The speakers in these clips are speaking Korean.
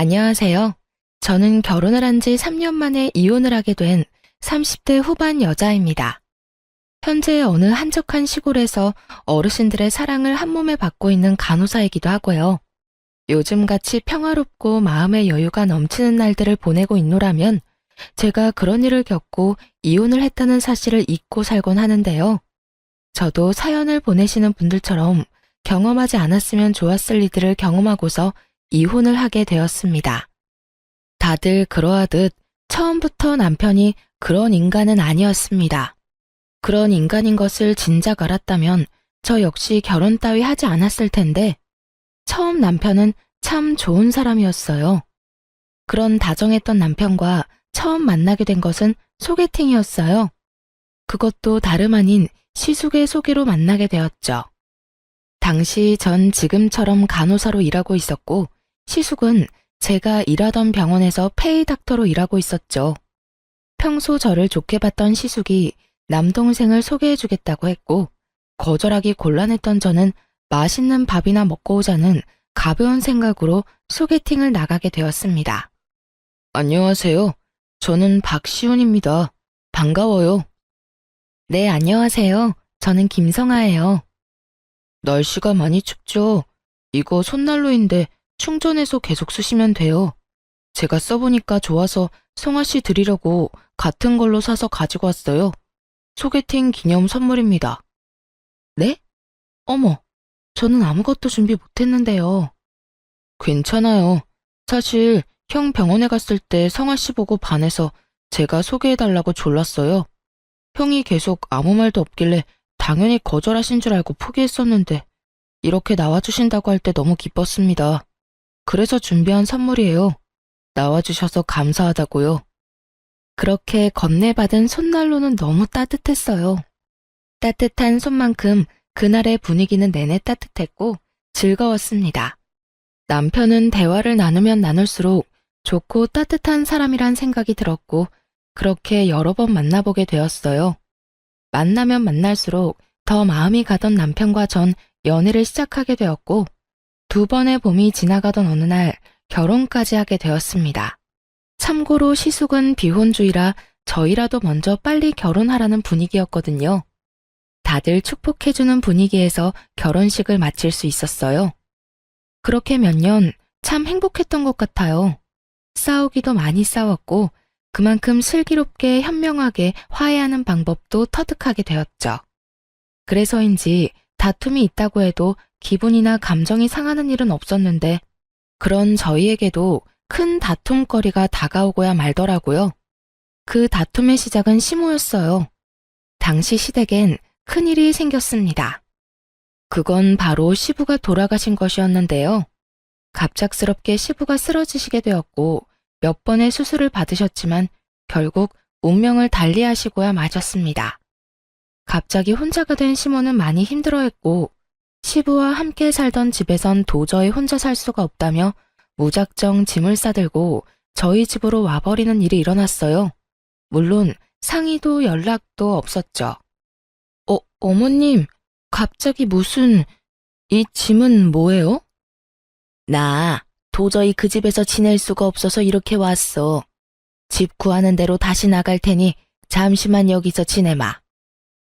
안녕하세요. 저는 결혼을 한 지 3년 만에 이혼을 하게 된 30대 후반 여자입니다. 현재 어느 한적한 시골에서 어르신들의 사랑을 한 몸에 받고 있는 간호사이기도 하고요. 요즘같이 평화롭고 마음의 여유가 넘치는 날들을 보내고 있노라면 제가 그런 일을 겪고 이혼을 했다는 사실을 잊고 살곤 하는데요. 저도 사연을 보내시는 분들처럼 경험하지 않았으면 좋았을 일들을 경험하고서 이혼을 하게 되었습니다. 다들 그러하듯 처음부터 남편이 그런 인간은 아니었습니다. 그런 인간인 것을 진작 알았다면 저 역시 결혼 따위 하지 않았을 텐데 처음 남편은 참 좋은 사람이었어요. 그런 다정했던 남편과 처음 만나게 된 것은 소개팅이었어요. 그것도 다름 아닌 시숙의 소개로 만나게 되었죠. 당시 전 지금처럼 간호사로 일하고 있었고 시숙은 제가 일하던 병원에서 페이 닥터로 일하고 있었죠. 평소 저를 좋게 봤던 시숙이 남동생을 소개해주겠다고 했고 거절하기 곤란했던 저는 맛있는 밥이나 먹고 오자는 가벼운 생각으로 소개팅을 나가게 되었습니다. 안녕하세요. 저는 박시훈입니다. 반가워요. 네, 안녕하세요. 저는 김성아예요. 날씨가 많이 춥죠? 이거 손난로인데 충전해서 계속 쓰시면 돼요. 제가 써보니까 좋아서 성아 씨 드리려고 같은 걸로 사서 가지고 왔어요. 소개팅 기념 선물입니다. 네? 어머, 저는 아무것도 준비 못했는데요. 괜찮아요. 사실 형 병원에 갔을 때 성아 씨 보고 반해서 제가 소개해달라고 졸랐어요. 형이 계속 아무 말도 없길래 당연히 거절하신 줄 알고 포기했었는데 이렇게 나와주신다고 할 때 너무 기뻤습니다. 그래서 준비한 선물이에요. 나와주셔서 감사하다고요. 그렇게 건네받은 손난로는 너무 따뜻했어요. 따뜻한 손만큼 그날의 분위기는 내내 따뜻했고 즐거웠습니다. 남편은 대화를 나누면 나눌수록 좋고 따뜻한 사람이란 생각이 들었고 그렇게 여러 번 만나보게 되었어요. 만나면 만날수록 더 마음이 가던 남편과 전 연애를 시작하게 되었고 2번의 봄이 지나가던 어느 날 결혼까지 하게 되었습니다. 참고로 시숙은 비혼주의라 저희라도 먼저 빨리 결혼하라는 분위기였거든요. 다들 축복해주는 분위기에서 결혼식을 마칠 수 있었어요. 그렇게 몇 년 참 행복했던 것 같아요. 싸우기도 많이 싸웠고 그만큼 슬기롭게 현명하게 화해하는 방법도 터득하게 되었죠. 그래서인지 다툼이 있다고 해도 기분이나 감정이 상하는 일은 없었는데 그런 저희에게도 큰 다툼거리가 다가오고야 말더라고요. 그 다툼의 시작은 시모였어요. 당시 시댁엔 큰일이 생겼습니다. 그건 바로 시부가 돌아가신 것이었는데요. 갑작스럽게 시부가 쓰러지시게 되었고 몇 번의 수술을 받으셨지만 결국 운명을 달리하시고야 마셨습니다. 갑자기 혼자가 된 시모는 많이 힘들어했고 시부와 함께 살던 집에선 도저히 혼자 살 수가 없다며 무작정 짐을 싸들고 저희 집으로 와버리는 일이 일어났어요. 물론 상의도 연락도 없었죠. 어머님, 갑자기 무슨... 이 짐은 뭐예요? 나 도저히 그 집에서 지낼 수가 없어서 이렇게 왔어. 집 구하는 대로 다시 나갈 테니 잠시만 여기서 지내마.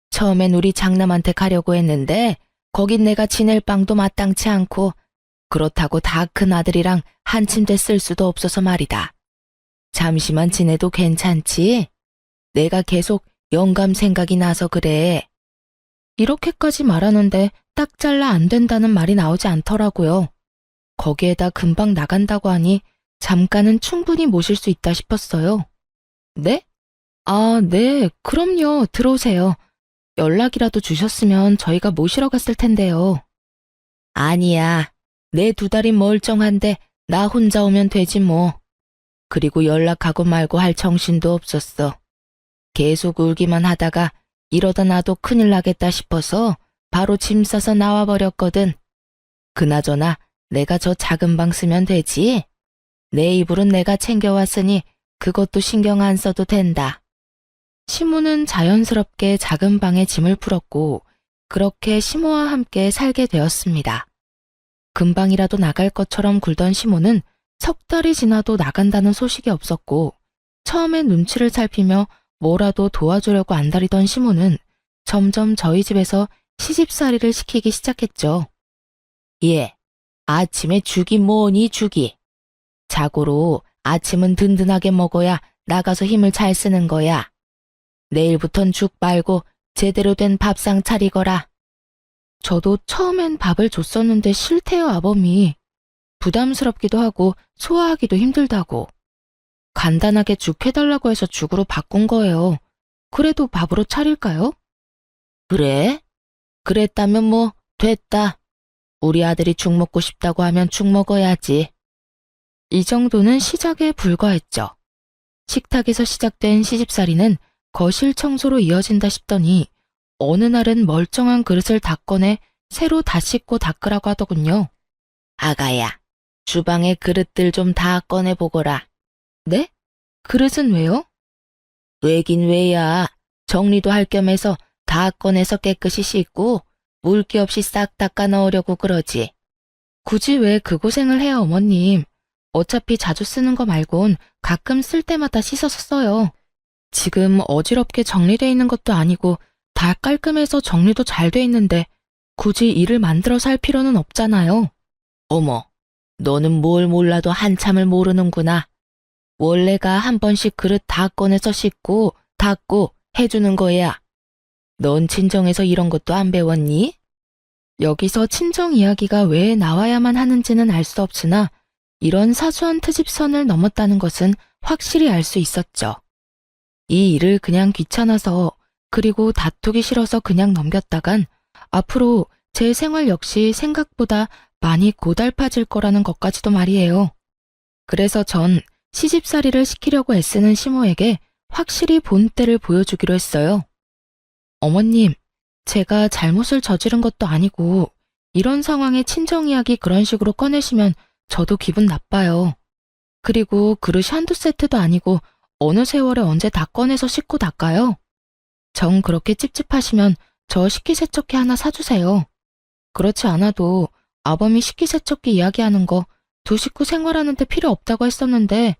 처음엔 우리 장남한테 가려고 했는데 거긴 내가 지낼 방도 마땅치 않고 그렇다고 다 큰 아들이랑 한 침대 쓸 수도 없어서 말이다. 잠시만 지내도 괜찮지? 내가 계속 영감 생각이 나서 그래. 이렇게까지 말하는데 딱 잘라 안 된다는 말이 나오지 않더라고요. 거기에다 금방 나간다고 하니 잠깐은 충분히 모실 수 있다 싶었어요. 네? 아, 네, 그럼요. 들어오세요. 연락이라도 주셨으면 저희가 모시러 갔을 텐데요. 아니야. 내 2달이 멀쩡한데 나 혼자 오면 되지 뭐. 그리고 연락하고 말고 할 정신도 없었어. 계속 울기만 하다가 이러다 나도 큰일 나겠다 싶어서 바로 짐 싸서 나와버렸거든. 그나저나 내가 저 작은 방 쓰면 되지? 내 이불은 내가 챙겨왔으니 그것도 신경 안 써도 된다. 시모는 자연스럽게 작은 방에 짐을 풀었고 그렇게 시모와 함께 살게 되었습니다. 금방이라도 나갈 것처럼 굴던 시모는 석 달이 지나도 나간다는 소식이 없었고, 처음엔 눈치를 살피며 뭐라도 도와주려고 안달이던 시모는 점점 저희 집에서 시집살이를 시키기 시작했죠. 예, 아침에 죽이 뭐니 죽이. 자고로 아침은 든든하게 먹어야 나가서 힘을 잘 쓰는 거야. 내일부턴 죽 말고 제대로 된 밥상 차리거라. 저도 처음엔 밥을 줬었는데 싫대요, 아범이. 부담스럽기도 하고 소화하기도 힘들다고. 간단하게 죽 해달라고 해서 죽으로 바꾼 거예요. 그래도 밥으로 차릴까요? 그래? 그랬다면 뭐 됐다. 우리 아들이 죽 먹고 싶다고 하면 죽 먹어야지. 이 정도는 시작에 불과했죠. 식탁에서 시작된 시집살이는 거실 청소로 이어진다 싶더니 어느 날은 멀쩡한 그릇을 다 꺼내 새로 다 씻고 닦으라고 하더군요. 아가야, 주방에 그릇들 좀 다 꺼내보거라. 네? 그릇은 왜요? 왜긴 왜야. 정리도 할 겸해서 다 꺼내서 깨끗이 씻고 물기 없이 싹 닦아 넣으려고 그러지. 굳이 왜 그 고생을 해요, 어머님. 어차피 자주 쓰는 거 말곤 가끔 쓸 때마다 씻어서 써요. 지금 어지럽게 정리돼 있는 것도 아니고 다 깔끔해서 정리도 잘 돼 있는데 굳이 일을 만들어서 할 필요는 없잖아요. 어머, 너는 뭘 몰라도 한참을 모르는구나. 원래가 한 번씩 그릇 다 꺼내서 씻고 닦고 해주는 거야. 넌 친정에서 이런 것도 안 배웠니? 여기서 친정 이야기가 왜 나와야만 하는지는 알 수 없으나 이런 사소한 트집선을 넘었다는 것은 확실히 알 수 있었죠. 이 일을 그냥 귀찮아서 그리고 다투기 싫어서 그냥 넘겼다간 앞으로 제 생활 역시 생각보다 많이 고달파질 거라는 것까지도 말이에요. 그래서 전 시집살이를 시키려고 애쓰는 시모에게 확실히 본때를 보여주기로 했어요. 어머님, 제가 잘못을 저지른 것도 아니고 이런 상황에 친정 이야기 그런 식으로 꺼내시면 저도 기분 나빠요. 그리고 그릇이 한두 세트도 아니고 어느 세월에 언제 다 꺼내서 씻고 닦아요? 정 그렇게 찝찝하시면 저 식기세척기 하나 사주세요. 그렇지 않아도 아범이 식기세척기 이야기하는 거 두 식구 생활하는데 필요 없다고 했었는데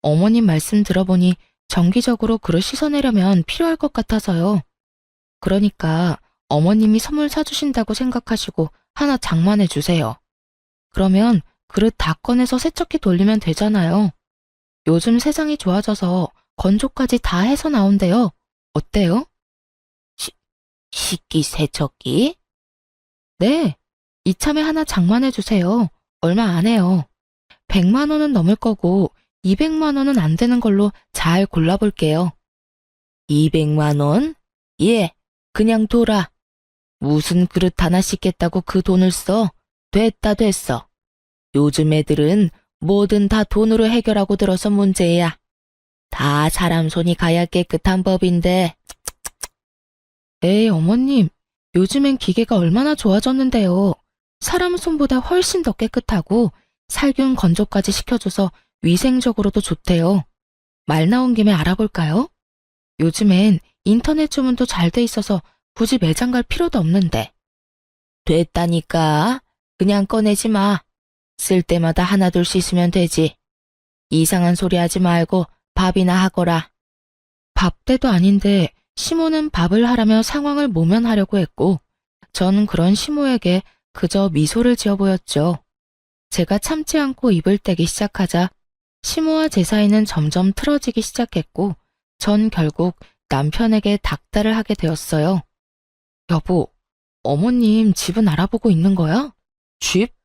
어머님 말씀 들어보니 정기적으로 그릇 씻어내려면 필요할 것 같아서요. 그러니까 어머님이 선물 사주신다고 생각하시고 하나 장만해 주세요. 그러면 그릇 다 꺼내서 세척기 돌리면 되잖아요. 요즘 세상이 좋아져서 건조까지 다 해서 나온대요. 어때요? 식기세척기? 네, 이참에 하나 장만해 주세요. 얼마 안 해요. 100만 원은 넘을 거고 200만 원은 안 되는 걸로 잘 골라볼게요. 200만 원? 예, 그냥 둬라. 무슨 그릇 하나 씻겠다고 그 돈을 써? 됐어. 요즘 애들은 뭐든 다 돈으로 해결하고 들어서 문제야. 다 사람 손이 가야 깨끗한 법인데. 에이, 어머님. 요즘엔 기계가 얼마나 좋아졌는데요. 사람 손보다 훨씬 더 깨끗하고 살균 건조까지 시켜줘서 위생적으로도 좋대요. 말 나온 김에 알아볼까요? 요즘엔 인터넷 주문도 잘 돼 있어서 굳이 매장 갈 필요도 없는데. 됐다니까. 그냥 꺼내지 마. 쓸 때마다 하나둘 씻으면 되지. 이상한 소리 하지 말고 밥이나 하거라. 밥 때도 아닌데 시모는 밥을 하라며 상황을 모면하려고 했고 전 그런 시모에게 그저 미소를 지어 보였죠. 제가 참지 않고 입을 떼기 시작하자 시모와 제 사이는 점점 틀어지기 시작했고 전 결국 남편에게 닥달을 하게 되었어요. 여보, 어머님 집은 알아보고 있는 거야? 집?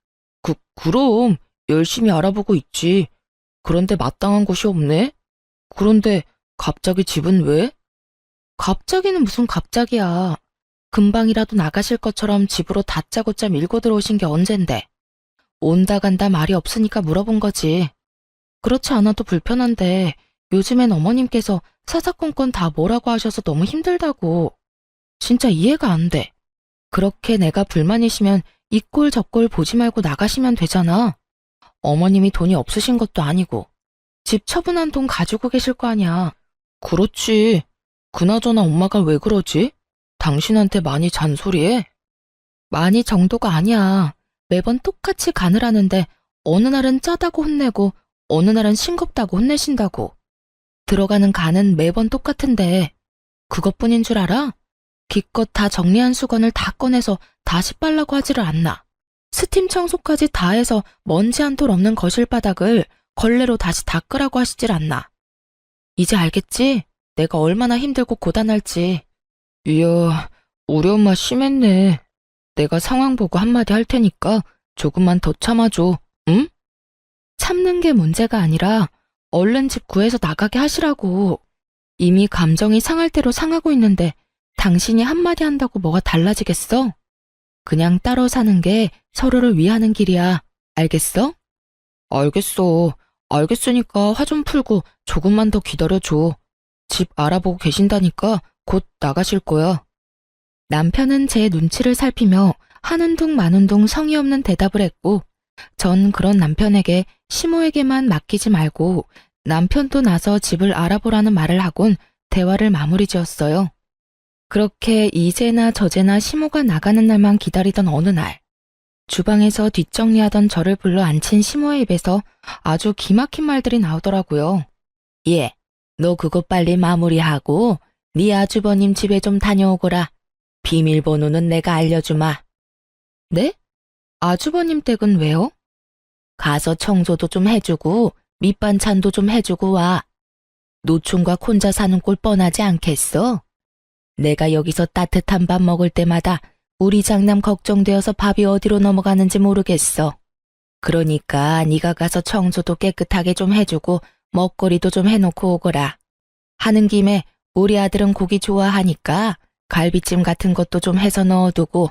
그럼 열심히 알아보고 있지. 그런데 마땅한 곳이 없네? 그런데 갑자기 집은 왜? 갑자기는 무슨 갑자기야. 금방이라도 나가실 것처럼 집으로 다짜고짜 밀고 들어오신 게 언젠데. 온다 간다 말이 없으니까 물어본 거지. 그렇지 않아도 불편한데 요즘엔 어머님께서 사사건건 다 뭐라고 하셔서 너무 힘들다고. 진짜 이해가 안 돼. 그렇게 내가 불만이시면 이 꼴 저 꼴 보지 말고 나가시면 되잖아. 어머님이 돈이 없으신 것도 아니고 집 처분한 돈 가지고 계실 거 아니야. 그렇지. 그나저나 엄마가 왜 그러지? 당신한테 많이 잔소리해? 많이 정도가 아니야. 매번 똑같이 간을 하는데 어느 날은 짜다고 혼내고 어느 날은 싱겁다고 혼내신다고. 들어가는 간은 매번 똑같은데 그것뿐인 줄 알아? 기껏 다 정리한 수건을 다 꺼내서 다시 빨라고 하지를 않나. 스팀 청소까지 다 해서 먼지 한 톨 없는 거실 바닥을 걸레로 다시 닦으라고 하시질 않나. 이제 알겠지? 내가 얼마나 힘들고 고단할지. 이야, 우리 엄마 심했네. 내가 상황 보고 한마디 할 테니까 조금만 더 참아줘, 응? 참는 게 문제가 아니라 얼른 집 구해서 나가게 하시라고. 이미 감정이 상할 대로 상하고 있는데 당신이 한마디 한다고 뭐가 달라지겠어? 그냥 따로 사는 게 서로를 위하는 길이야. 알겠어? 알겠어. 알겠으니까 화 좀 풀고 조금만 더 기다려줘. 집 알아보고 계신다니까 곧 나가실 거야. 남편은 제 눈치를 살피며 하는 둥 마는 둥 성의 없는 대답을 했고, 전 그런 남편에게 시모에게만 맡기지 말고 남편도 나서 집을 알아보라는 말을 하곤 대화를 마무리 지었어요. 그렇게 이제나 저제나 시모가 나가는 날만 기다리던 어느 날, 주방에서 뒷정리하던 저를 불러 앉힌 시모의 입에서 아주 기막힌 말들이 나오더라고요. 예, 너 그거 빨리 마무리하고 네 아주버님 집에 좀 다녀오거라. 비밀번호는 내가 알려주마. 네? 아주버님 댁은 왜요? 가서 청소도 좀 해주고 밑반찬도 좀 해주고 와. 노총각 혼자 사는 꼴 뻔하지 않겠어? 내가 여기서 따뜻한 밥 먹을 때마다 우리 장남 걱정되어서 밥이 어디로 넘어가는지 모르겠어. 그러니까 네가 가서 청소도 깨끗하게 좀 해주고 먹거리도 좀 해놓고 오거라. 하는 김에 우리 아들은 고기 좋아하니까 갈비찜 같은 것도 좀 해서 넣어두고,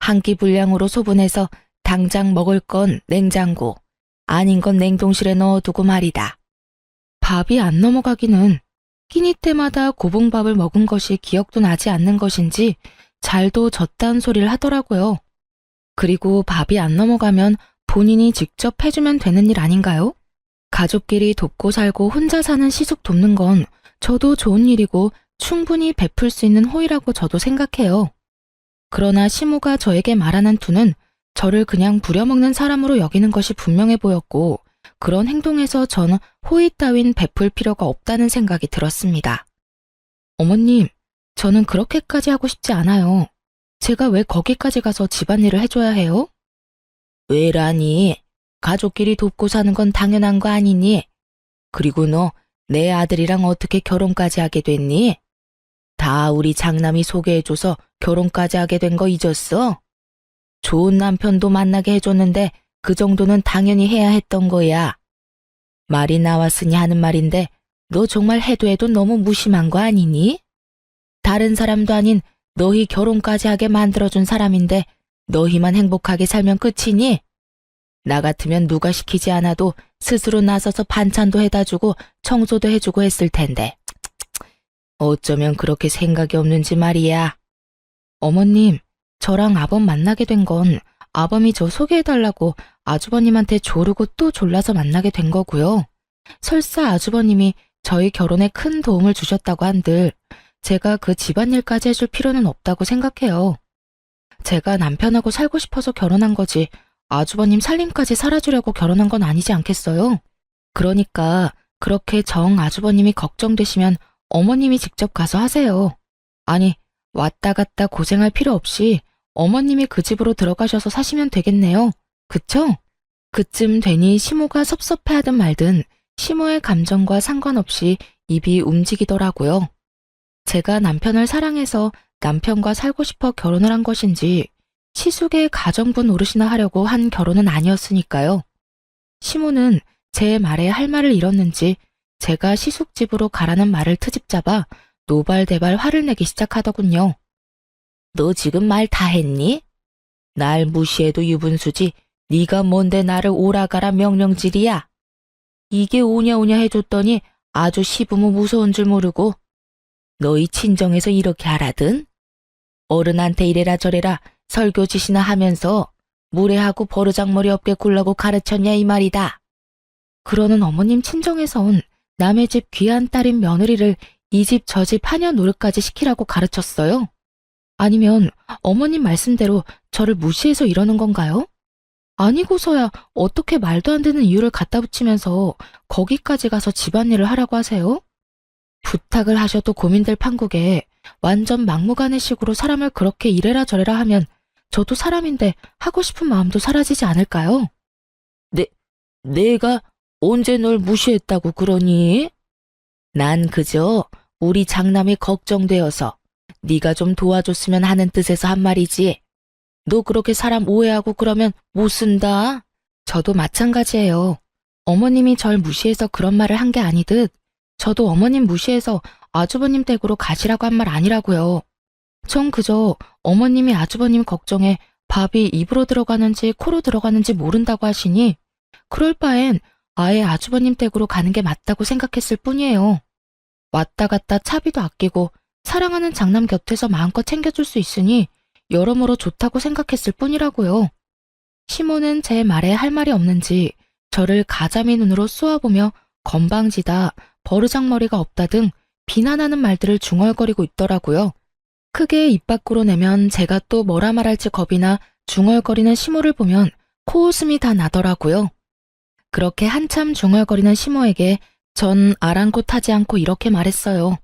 한 끼 분량으로 소분해서 당장 먹을 건 냉장고, 아닌 건 냉동실에 넣어두고 말이다. 밥이 안 넘어가기는 끼니 때마다 고봉밥을 먹은 것이 기억도 나지 않는 것인지 잘도 졌다는 소리를 하더라고요. 그리고 밥이 안 넘어가면 본인이 직접 해주면 되는 일 아닌가요? 가족끼리 돕고 살고 혼자 사는 시숙 돕는 건 저도 좋은 일이고 충분히 베풀 수 있는 호의라고 저도 생각해요. 그러나 시모가 저에게 말하는 투는 저를 그냥 부려먹는 사람으로 여기는 것이 분명해 보였고, 그런 행동에서 저는 호의 따윈 베풀 필요가 없다는 생각이 들었습니다. 어머님, 저는 그렇게까지 하고 싶지 않아요. 제가 왜 거기까지 가서 집안일을 해줘야 해요? 왜라니? 가족끼리 돕고 사는 건 당연한 거 아니니? 그리고 너 내 아들이랑 어떻게 결혼까지 하게 됐니? 다 우리 장남이 소개해줘서 결혼까지 하게 된 거 잊었어? 좋은 남편도 만나게 해줬는데 그 정도는 당연히 해야 했던 거야. 말이 나왔으니 하는 말인데 너 정말 해도 해도 너무 무심한 거 아니니? 다른 사람도 아닌 너희 결혼까지 하게 만들어준 사람인데 너희만 행복하게 살면 끝이니? 나 같으면 누가 시키지 않아도 스스로 나서서 반찬도 해다 주고 청소도 해주고 했을 텐데. 어쩌면 그렇게 생각이 없는지 말이야. 어머님, 저랑 아범 만나게 된 건 아범이 저 소개해달라고 아주버님한테 조르고 또 졸라서 만나게 된 거고요. 설사 아주버님이 저희 결혼에 큰 도움을 주셨다고 한들 제가 그 집안일까지 해줄 필요는 없다고 생각해요. 제가 남편하고 살고 싶어서 결혼한 거지 아주버님 살림까지 살아주려고 결혼한 건 아니지 않겠어요? 그러니까 그렇게 정 아주버님이 걱정되시면 어머님이 직접 가서 하세요. 아니, 왔다 갔다 고생할 필요 없이 어머님이 그 집으로 들어가셔서 사시면 되겠네요. 그쵸? 그쯤 되니 시모가 섭섭해하든 말든 시모의 감정과 상관없이 입이 움직이더라고요. 제가 남편을 사랑해서 남편과 살고 싶어 결혼을 한 것인지 시숙의 가정부 노릇이나 하려고 한 결혼은 아니었으니까요. 시모는 제 말에 할 말을 잃었는지 제가 시숙 집으로 가라는 말을 트집잡아 노발대발 화를 내기 시작하더군요. 너 지금 말 다 했니? 날 무시해도 유분수지 네가 뭔데 나를 오라가라 명령질이야. 이게 오냐오냐 해줬더니 아주 시부모 무서운 줄 모르고 너희 친정에서 이렇게 하라든? 어른한테 이래라 저래라 설교짓이나 하면서 무례하고 버르장머리 없게 굴라고 가르쳤냐 이 말이다. 그러는 어머님 친정에선 남의 집 귀한 딸인 며느리를 이 집 저 집 하녀 노릇까지 시키라고 가르쳤어요? 아니면 어머님 말씀대로 저를 무시해서 이러는 건가요? 아니고서야 어떻게 말도 안 되는 이유를 갖다 붙이면서 거기까지 가서 집안일을 하라고 하세요? 부탁을 하셔도 고민될 판국에 완전 막무가내식으로 사람을 그렇게 이래라 저래라 하면 저도 사람인데 하고 싶은 마음도 사라지지 않을까요? 내가 언제 널 무시했다고 그러니? 난 그저 우리 장남이 걱정되어서 네가 좀 도와줬으면 하는 뜻에서 한 말이지. 너 그렇게 사람 오해하고 그러면 못 쓴다. 저도 마찬가지예요. 어머님이 절 무시해서 그런 말을 한 게 아니듯 저도 어머님 무시해서 아주버님 댁으로 가시라고 한 말 아니라고요. 전 그저 어머님이 아주버님 걱정에 밥이 입으로 들어가는지 코로 들어가는지 모른다고 하시니 그럴 바엔 아예 아주버님 댁으로 가는 게 맞다고 생각했을 뿐이에요. 왔다 갔다 차비도 아끼고 사랑하는 장남 곁에서 마음껏 챙겨줄 수 있으니 여러모로 좋다고 생각했을 뿐이라고요. 시모는 제 말에 할 말이 없는지 저를 가자미 눈으로 쏘아보며 건방지다, 버르장머리가 없다 등 비난하는 말들을 중얼거리고 있더라고요. 크게 입 밖으로 내면 제가 또 뭐라 말할지 겁이나 중얼거리는 시모를 보면 코웃음이 다 나더라고요. 그렇게 한참 중얼거리는 시모에게 전 아랑곳하지 않고 이렇게 말했어요.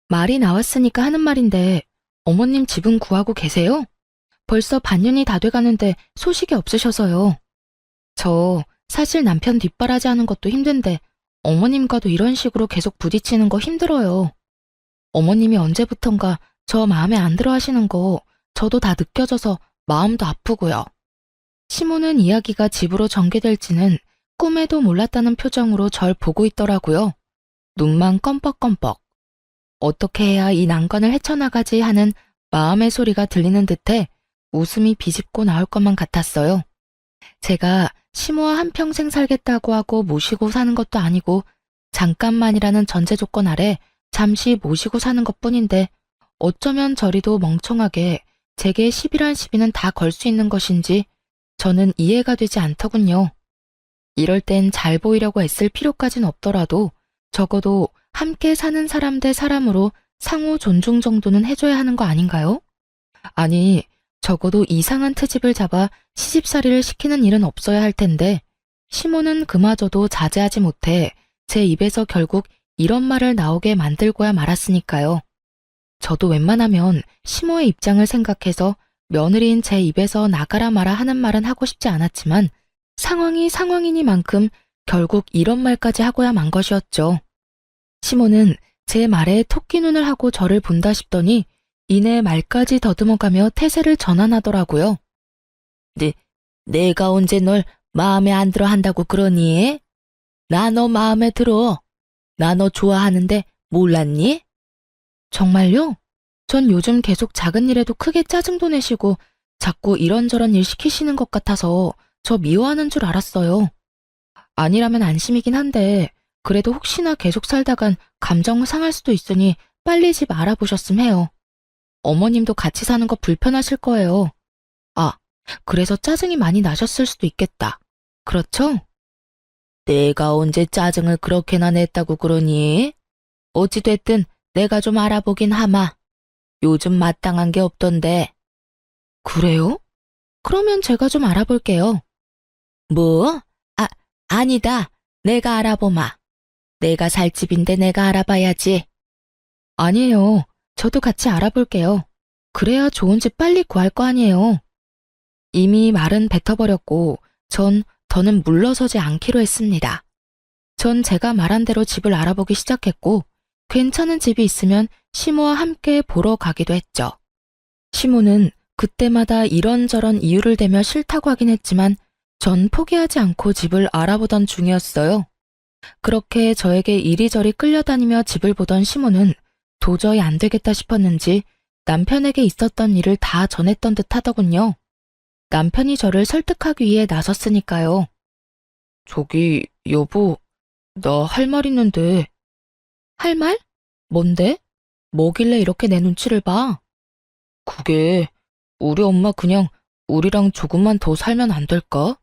말이 나왔으니까 하는 말인데 어머님 집은 구하고 계세요? 벌써 반년이 다 돼가는데 소식이 없으셔서요. 저 사실 남편 뒷바라지 하는 것도 힘든데 어머님과도 이런 식으로 계속 부딪히는 거 힘들어요. 어머님이 언제부턴가 저 마음에 안 들어 하시는 거 저도 다 느껴져서 마음도 아프고요. 시모는 이야기가 집으로 전개될지는 꿈에도 몰랐다는 표정으로 절 보고 있더라고요. 눈만 껌뻑껌뻑. 어떻게 해야 이 난관을 헤쳐나가지 하는 마음의 소리가 들리는 듯해 웃음이 비집고 나올 것만 같았어요. 제가 시모와 한평생 살겠다고 하고 모시고 사는 것도 아니고 잠깐만이라는 전제 조건 아래 잠시 모시고 사는 것뿐인데 어쩌면 저리도 멍청하게 제게 10이란 시비는 다 걸 수 있는 것인지 저는 이해가 되지 않더군요. 이럴 땐 잘 보이려고 애쓸 필요까진 없더라도 적어도 함께 사는 사람 대 사람으로 상호 존중 정도는 해줘야 하는 거 아닌가요? 아니, 적어도 이상한 트집을 잡아 시집살이를 시키는 일은 없어야 할 텐데 시모는 그마저도 자제하지 못해 제 입에서 결국 이런 말을 나오게 만들고야 말았으니까요. 저도 웬만하면 시모의 입장을 생각해서 며느리인 제 입에서 나가라 마라 하는 말은 하고 싶지 않았지만 상황이 상황이니만큼 결국 이런 말까지 하고야 만 것이었죠. 시모는 제 말에 토끼 눈을 하고 저를 본다 싶더니 이내 말까지 더듬어가며 태세를 전환하더라고요. 내가 언제 널 마음에 안 들어 한다고 그러니? 나 너 마음에 들어. 나 너 좋아하는데 몰랐니? 정말요? 전 요즘 계속 작은 일에도 크게 짜증도 내시고 자꾸 이런저런 일 시키시는 것 같아서 저 미워하는 줄 알았어요. 아니라면 안심이긴 한데 그래도 혹시나 계속 살다간 감정 상할 수도 있으니 빨리 집 알아보셨음 해요. 어머님도 같이 사는 거 불편하실 거예요. 아, 그래서 짜증이 많이 나셨을 수도 있겠다. 그렇죠? 내가 언제 짜증을 그렇게나 냈다고 그러니? 어찌됐든 내가 좀 알아보긴 하마. 요즘 마땅한 게 없던데. 그래요? 그러면 제가 좀 알아볼게요. 뭐? 아니다. 내가 알아보마. 내가 살 집인데 내가 알아봐야지. 아니에요. 저도 같이 알아볼게요. 그래야 좋은 집 빨리 구할 거 아니에요. 이미 말은 뱉어버렸고 전 더는 물러서지 않기로 했습니다. 전 제가 말한 대로 집을 알아보기 시작했고 괜찮은 집이 있으면 시모와 함께 보러 가기도 했죠. 시모는 그때마다 이런저런 이유를 대며 싫다고 하긴 했지만 전 포기하지 않고 집을 알아보던 중이었어요. 그렇게 저에게 이리저리 끌려다니며 집을 보던 시모는 도저히 안 되겠다 싶었는지 남편에게 있었던 일을 다 전했던 듯 하더군요. 남편이 저를 설득하기 위해 나섰으니까요. 저기, 여보, 나 할 말 있는데. 할 말? 뭔데? 뭐길래 이렇게 내 눈치를 봐? 그게, 우리 엄마 그냥 우리랑 조금만 더 살면 안 될까?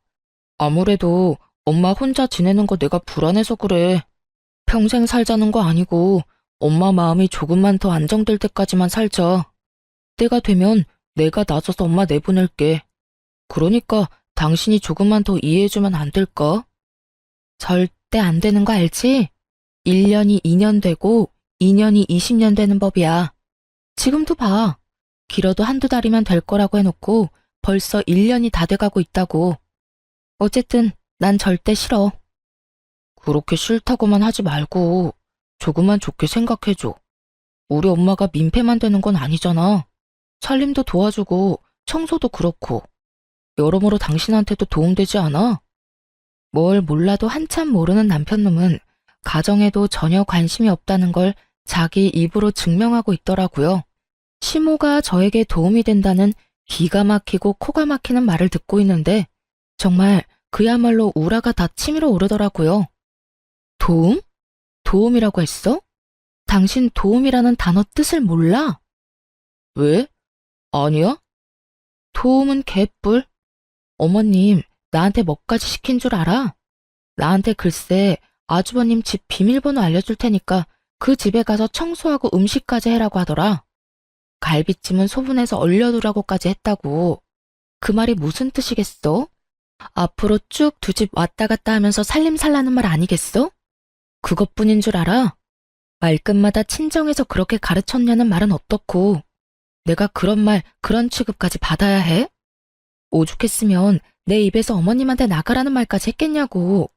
아무래도 엄마 혼자 지내는 거 내가 불안해서 그래. 평생 살자는 거 아니고 엄마 마음이 조금만 더 안정될 때까지만 살자. 때가 되면 내가 나서서 엄마 내보낼게. 그러니까 당신이 조금만 더 이해해주면 안 될까? 절대 안 되는 거 알지? 1년이 2년 되고 2년이 20년 되는 법이야. 지금도 봐. 길어도 한두 달이면 될 거라고 해놓고 벌써 1년이 다 돼가고 있다고. 어쨌든 난 절대 싫어. 그렇게 싫다고만 하지 말고 조금만 좋게 생각해줘. 우리 엄마가 민폐만 되는 건 아니잖아. 살림도 도와주고 청소도 그렇고 여러모로 당신한테도 도움되지 않아? 뭘 몰라도 한참 모르는 남편놈은 가정에도 전혀 관심이 없다는 걸 자기 입으로 증명하고 있더라고요. 시모가 저에게 도움이 된다는 기가 막히고 코가 막히는 말을 듣고 있는데 정말 그야말로 우라가 다 치밀어 오르더라고요. 도움? 도움이라고 했어? 당신 도움이라는 단어 뜻을 몰라? 왜? 아니야? 도움은 개뿔. 어머님, 나한테 뭐까지 시킨 줄 알아? 나한테 글쎄 아주버님 집 비밀번호 알려줄 테니까 그 집에 가서 청소하고 음식까지 해라고 하더라. 갈비찜은 소분해서 얼려두라고까지 했다고. 그 말이 무슨 뜻이겠어? 앞으로 쭉 두 집 왔다 갔다 하면서 살림살라는 말 아니겠어? 그것뿐인 줄 알아? 말끝마다 친정에서 그렇게 가르쳤냐는 말은 어떻고 내가 그런 말, 그런 취급까지 받아야 해? 오죽했으면 내 입에서 어머님한테 나가라는 말까지 했겠냐고.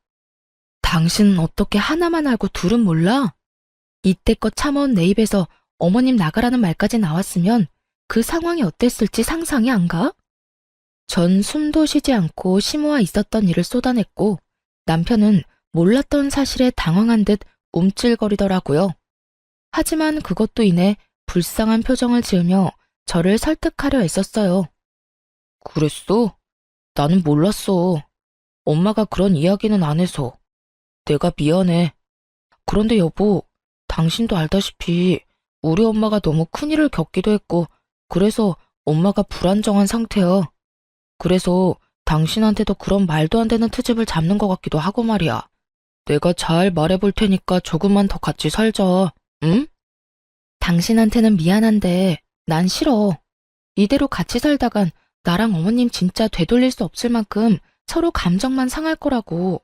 당신은 어떻게 하나만 알고 둘은 몰라? 이때껏 참아온 내 입에서 어머님 나가라는 말까지 나왔으면 그 상황이 어땠을지 상상이 안 가? 전 숨도 쉬지 않고 시모와 있었던 일을 쏟아냈고 남편은 몰랐던 사실에 당황한 듯 움찔거리더라고요. 하지만 그것도 인해 불쌍한 표정을 지으며 저를 설득하려 애썼어요. 그랬어? 나는 몰랐어. 엄마가 그런 이야기는 안 해서. 내가 미안해. 그런데 여보, 당신도 알다시피 우리 엄마가 너무 큰일을 겪기도 했고 그래서 엄마가 불안정한 상태야. 그래서 당신한테도 그런 말도 안 되는 트집을 잡는 것 같기도 하고 말이야. 내가 잘 말해볼 테니까 조금만 더 같이 살자. 응? 당신한테는 미안한데 난 싫어. 이대로 같이 살다간 나랑 어머님 진짜 되돌릴 수 없을 만큼 서로 감정만 상할 거라고.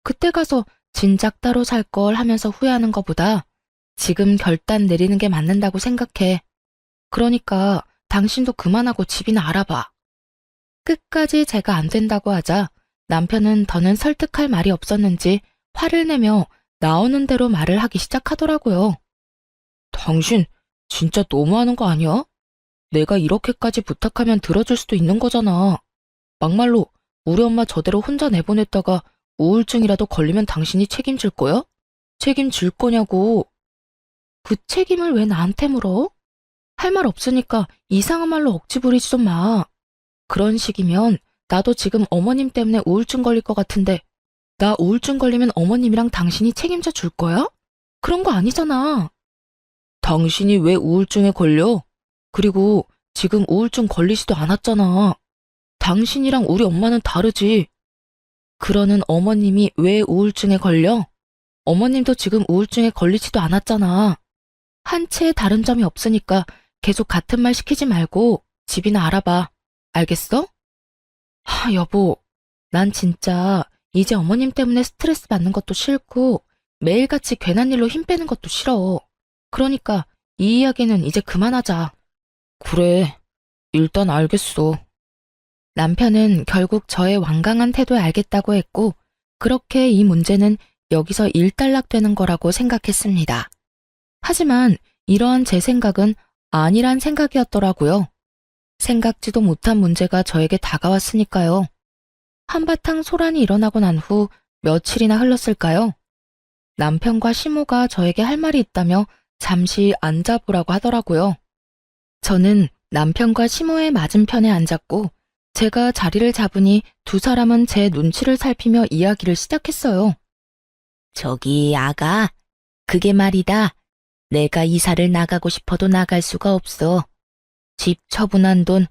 그때 가서 진작 따로 살 걸 하면서 후회하는 것보다 지금 결단 내리는 게 맞는다고 생각해. 그러니까 당신도 그만하고 집이나 알아봐. 끝까지 제가 안 된다고 하자 남편은 더는 설득할 말이 없었는지 화를 내며 나오는 대로 말을 하기 시작하더라고요. 당신 진짜 너무하는 거 아니야? 내가 이렇게까지 부탁하면 들어줄 수도 있는 거잖아. 막말로 우리 엄마 저대로 혼자 내보냈다가 우울증이라도 걸리면 당신이 책임질 거야? 책임질 거냐고. 그 책임을 왜 나한테 물어? 할 말 없으니까 이상한 말로 억지 부리지 좀 마. 그런 식이면 나도 지금 어머님 때문에 우울증 걸릴 것 같은데 나 우울증 걸리면 어머님이랑 당신이 책임져 줄 거야? 그런 거 아니잖아. 당신이 왜 우울증에 걸려? 그리고 지금 우울증 걸리지도 않았잖아. 당신이랑 우리 엄마는 다르지. 그러는 어머님이 왜 우울증에 걸려? 어머님도 지금 우울증에 걸리지도 않았잖아. 한 채에 다른 점이 없으니까 계속 같은 말 시키지 말고 집이나 알아봐. 알겠어? 여보, 난 진짜 이제 어머님 때문에 스트레스 받는 것도 싫고 매일같이 괜한 일로 힘 빼는 것도 싫어. 그러니까 이 이야기는 이제 그만하자. 그래, 일단 알겠어. 남편은 결국 저의 완강한 태도에 알겠다고 했고 그렇게 이 문제는 여기서 일단락되는 거라고 생각했습니다. 하지만 이러한 제 생각은 아니란 생각이었더라고요. 생각지도 못한 문제가 저에게 다가왔으니까요. 한바탕 소란이 일어나고 난 후 며칠이나 흘렀을까요? 남편과 시모가 저에게 할 말이 있다며 잠시 앉아보라고 하더라고요. 저는 남편과 시모의 맞은편에 앉았고 제가 자리를 잡으니 두 사람은 제 눈치를 살피며 이야기를 시작했어요. 저기 아가, 그게 말이다. 내가 이사를 나가고 싶어도 나갈 수가 없어. 집 처분한 돈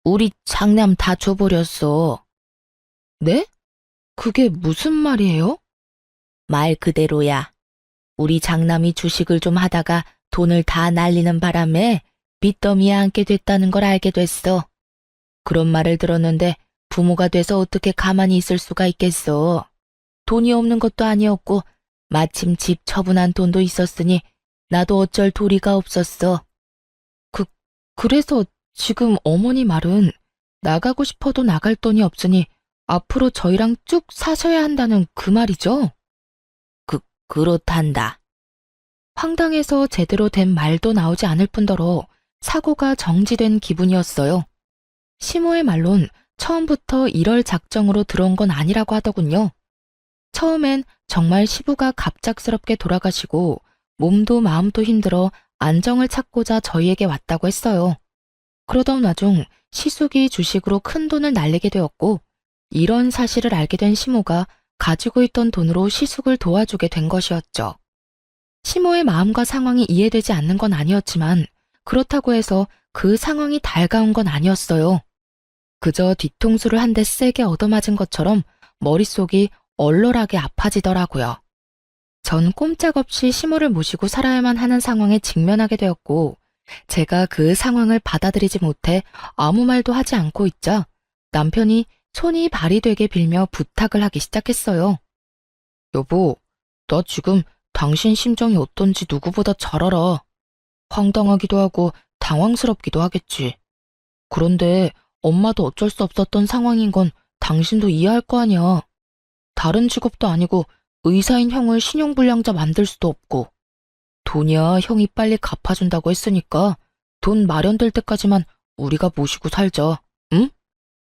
우리 장남 다 줘버렸어. 네? 그게 무슨 말이에요? 말 그대로야. 우리 장남이 주식을 좀 하다가 돈을 다 날리는 바람에 빚더미에 앉게 됐다는 걸 알게 됐어. 그런 말을 들었는데 부모가 돼서 어떻게 가만히 있을 수가 있겠어. 돈이 없는 것도 아니었고 마침 집 처분한 돈도 있었으니 나도 어쩔 도리가 없었어. 그래서 지금 어머니 말은 나가고 싶어도 나갈 돈이 없으니 앞으로 저희랑 쭉 사셔야 한다는 그 말이죠? 그렇단다. 황당해서 제대로 된 말도 나오지 않을 뿐더러 사고가 정지된 기분이었어요. 시모의 말론 처음부터 이럴 작정으로 들어온 건 아니라고 하더군요. 처음엔 정말 시부가 갑작스럽게 돌아가시고 몸도 마음도 힘들어 안정을 찾고자 저희에게 왔다고 했어요. 그러던 와중 시숙이 주식으로 큰 돈을 날리게 되었고 이런 사실을 알게 된 시모가 가지고 있던 돈으로 시숙을 도와주게 된 것이었죠. 시모의 마음과 상황이 이해되지 않는 건 아니었지만 그렇다고 해서 그 상황이 달가운 건 아니었어요. 그저 뒤통수를 한 대 세게 얻어맞은 것처럼 머릿속이 얼얼하게 아파지더라고요. 전 꼼짝없이 시모를 모시고 살아야만 하는 상황에 직면하게 되었고 제가 그 상황을 받아들이지 못해 아무 말도 하지 않고 있자 남편이 손이 발이 되게 빌며 부탁을 하기 시작했어요. 여보, 나 지금 당신 심정이 어떤지 누구보다 잘 알아. 황당하기도 하고 당황스럽기도 하겠지. 그런데 엄마도 어쩔 수 없었던 상황인 건 당신도 이해할 거 아니야. 다른 직업도 아니고 의사인 형을 신용불량자 만들 수도 없고. 돈이야 형이 빨리 갚아준다고 했으니까 돈 마련될 때까지만 우리가 모시고 살자. 응?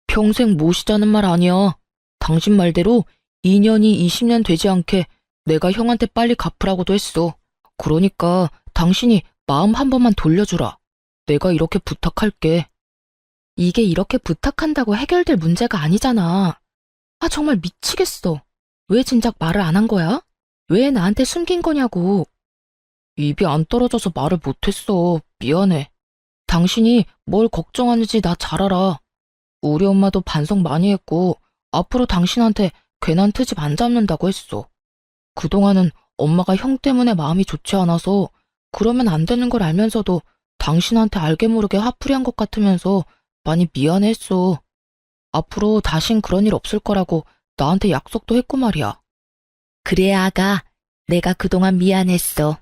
평생 모시자는 말 아니야. 당신 말대로 2년이 20년 되지 않게 내가 형한테 빨리 갚으라고도 했어. 그러니까 당신이 마음 한 번만 돌려주라. 내가 이렇게 부탁할게. 이게 이렇게 부탁한다고 해결될 문제가 아니잖아. 아, 정말 미치겠어. 왜 진작 말을 안 한 거야? 왜 나한테 숨긴 거냐고. 입이 안 떨어져서 말을 못했어. 미안해. 당신이 뭘 걱정하는지 나 잘 알아. 우리 엄마도 반성 많이 했고 앞으로 당신한테 괜한 트집 안 잡는다고 했어. 그동안은 엄마가 형 때문에 마음이 좋지 않아서 그러면 안 되는 걸 알면서도 당신한테 알게 모르게 화풀이 한 것 같으면서 많이 미안했어. 앞으로 다신 그런 일 없을 거라고 나한테 약속도 했고 말이야. 그래 아가, 내가 그동안 미안했어.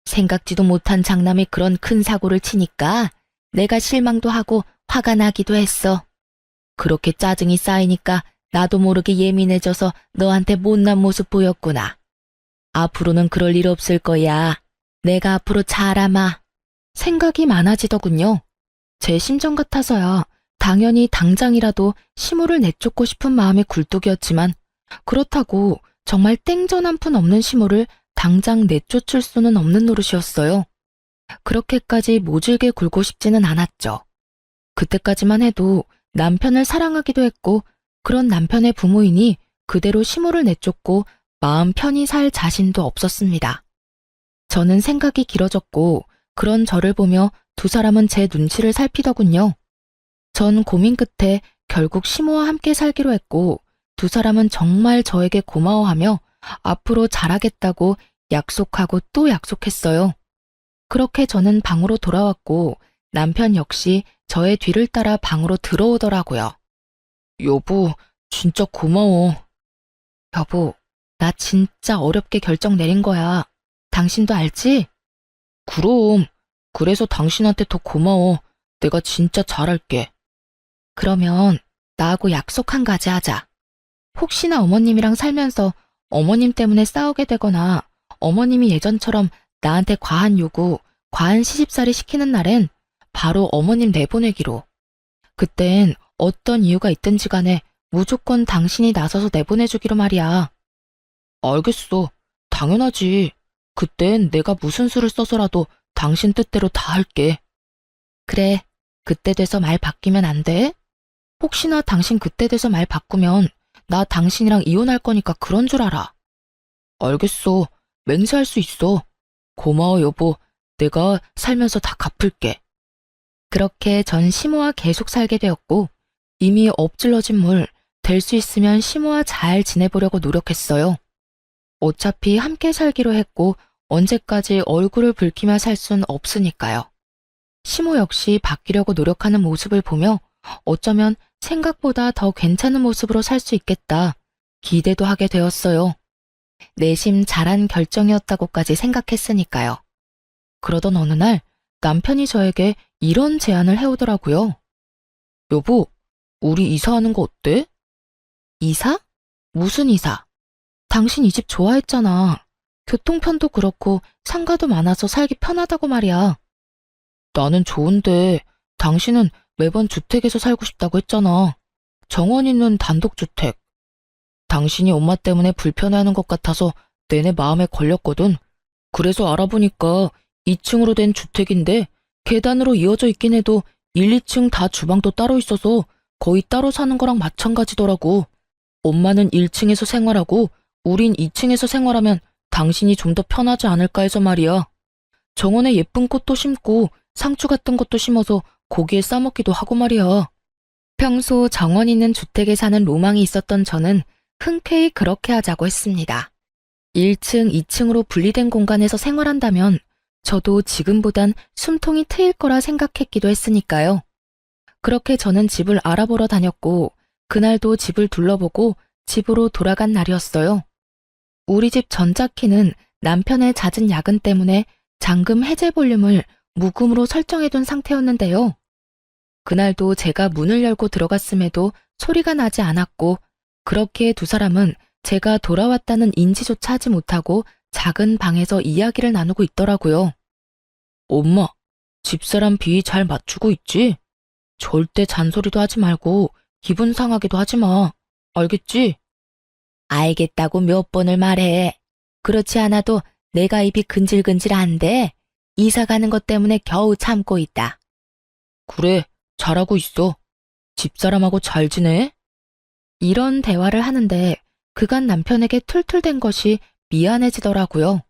생각지도 못한 장남이 그런 큰 사고를 치니까 내가 실망도 하고 화가 나기도 했어. 그렇게 짜증이 쌓이니까 나도 모르게 예민해져서 너한테 못난 모습 보였구나. 앞으로는 그럴 일 없을 거야. 내가 앞으로 잘아마. 생각이 많아지더군요. 제 심정 같아서야 당연히 당장이라도 시모를 내쫓고 싶은 마음이 굴뚝이었지만 그렇다고 정말 땡전 한 푼 없는 시모를 당장 내쫓을 수는 없는 노릇이었어요. 그렇게까지 모질게 굴고 싶지는 않았죠. 그때까지만 해도 남편을 사랑하기도 했고 그런 남편의 부모이니 그대로 시모를 내쫓고 마음 편히 살 자신도 없었습니다. 저는 생각이 길어졌고 그런 저를 보며 두 사람은 제 눈치를 살피더군요. 전 고민 끝에 결국 시모와 함께 살기로 했고 두 사람은 정말 저에게 고마워하며 앞으로 잘하겠다고 약속하고 또 약속했어요. 그렇게 저는 방으로 돌아왔고 남편 역시 저의 뒤를 따라 방으로 들어오더라고요. 여보, 진짜 고마워. 여보, 나 진짜 어렵게 결정 내린 거야. 당신도 알지? 그럼. 그래서 당신한테 더 고마워. 내가 진짜 잘할게. 그러면 나하고 약속 한 가지 하자. 혹시나 어머님이랑 살면서 어머님 때문에 싸우게 되거나 어머님이 예전처럼 나한테 과한 요구, 과한 시집살이 시키는 날엔 바로 어머님 내보내기로. 그땐 어떤 이유가 있든지 간에 무조건 당신이 나서서 내보내주기로 말이야. 알겠어. 당연하지. 그땐 내가 무슨 수를 써서라도 당신 뜻대로 다 할게. 그래. 그때 돼서 말 바뀌면 안 돼? 혹시나 당신 그때 돼서 말 바꾸면 나 당신이랑 이혼할 거니까 그런 줄 알아. 알겠어. 맹세할 수 있어. 고마워 여보. 내가 살면서 다 갚을게. 그렇게 전 시모와 계속 살게 되었고 이미 엎질러진 물, 될 수 있으면 시모와 잘 지내보려고 노력했어요. 어차피 함께 살기로 했고 언제까지 얼굴을 붉히며 살 순 없으니까요. 시모 역시 바뀌려고 노력하는 모습을 보며 어쩌면 생각보다 더 괜찮은 모습으로 살 수 있겠다. 기대도 하게 되었어요. 내심 잘한 결정이었다고까지 생각했으니까요. 그러던 어느 날 남편이 저에게 이런 제안을 해오더라고요. 여보, 우리 이사하는 거 어때? 이사? 무슨 이사? 당신 이 집 좋아했잖아. 교통편도 그렇고 상가도 많아서 살기 편하다고 말이야. 나는 좋은데 당신은 매번 주택에서 살고 싶다고 했잖아. 정원 있는 단독주택. 당신이 엄마 때문에 불편해하는 것 같아서 내내 마음에 걸렸거든. 그래서 알아보니까 2층으로 된 주택인데 계단으로 이어져 있긴 해도 1, 2층 다 주방도 따로 있어서 거의 따로 사는 거랑 마찬가지더라고. 엄마는 1층에서 생활하고 우린 2층에서 생활하면 당신이 좀 더 편하지 않을까 해서 말이야. 정원에 예쁜 꽃도 심고 상추 같은 것도 심어서 고기에 싸먹기도 하고 말이야. 평소 정원 있는 주택에 사는 로망이 있었던 저는 흔쾌히 그렇게 하자고 했습니다. 1층, 2층으로 분리된 공간에서 생활한다면 저도 지금보단 숨통이 트일 거라 생각했기도 했으니까요. 그렇게 저는 집을 알아보러 다녔고 그날도 집을 둘러보고 집으로 돌아간 날이었어요. 우리 집 전자키는 남편의 잦은 야근 때문에 잠금 해제 볼륨을 무금으로 설정해둔 상태였는데요. 그날도 제가 문을 열고 들어갔음에도 소리가 나지 않았고 그렇게 두 사람은 제가 돌아왔다는 인지조차 하지 못하고 작은 방에서 이야기를 나누고 있더라고요. 엄마, 집사람 비위 잘 맞추고 있지? 절대 잔소리도 하지 말고 기분 상하기도 하지 마. 알겠지? 알겠다고 몇 번을 말해. 그렇지 않아도 내가 입이 근질근질한데 이사 가는 것 때문에 겨우 참고 있다. 그래, 잘하고 있어. 집사람하고 잘 지내? 이런 대화를 하는데 그간 남편에게 툴툴댄 것이 미안해지더라고요.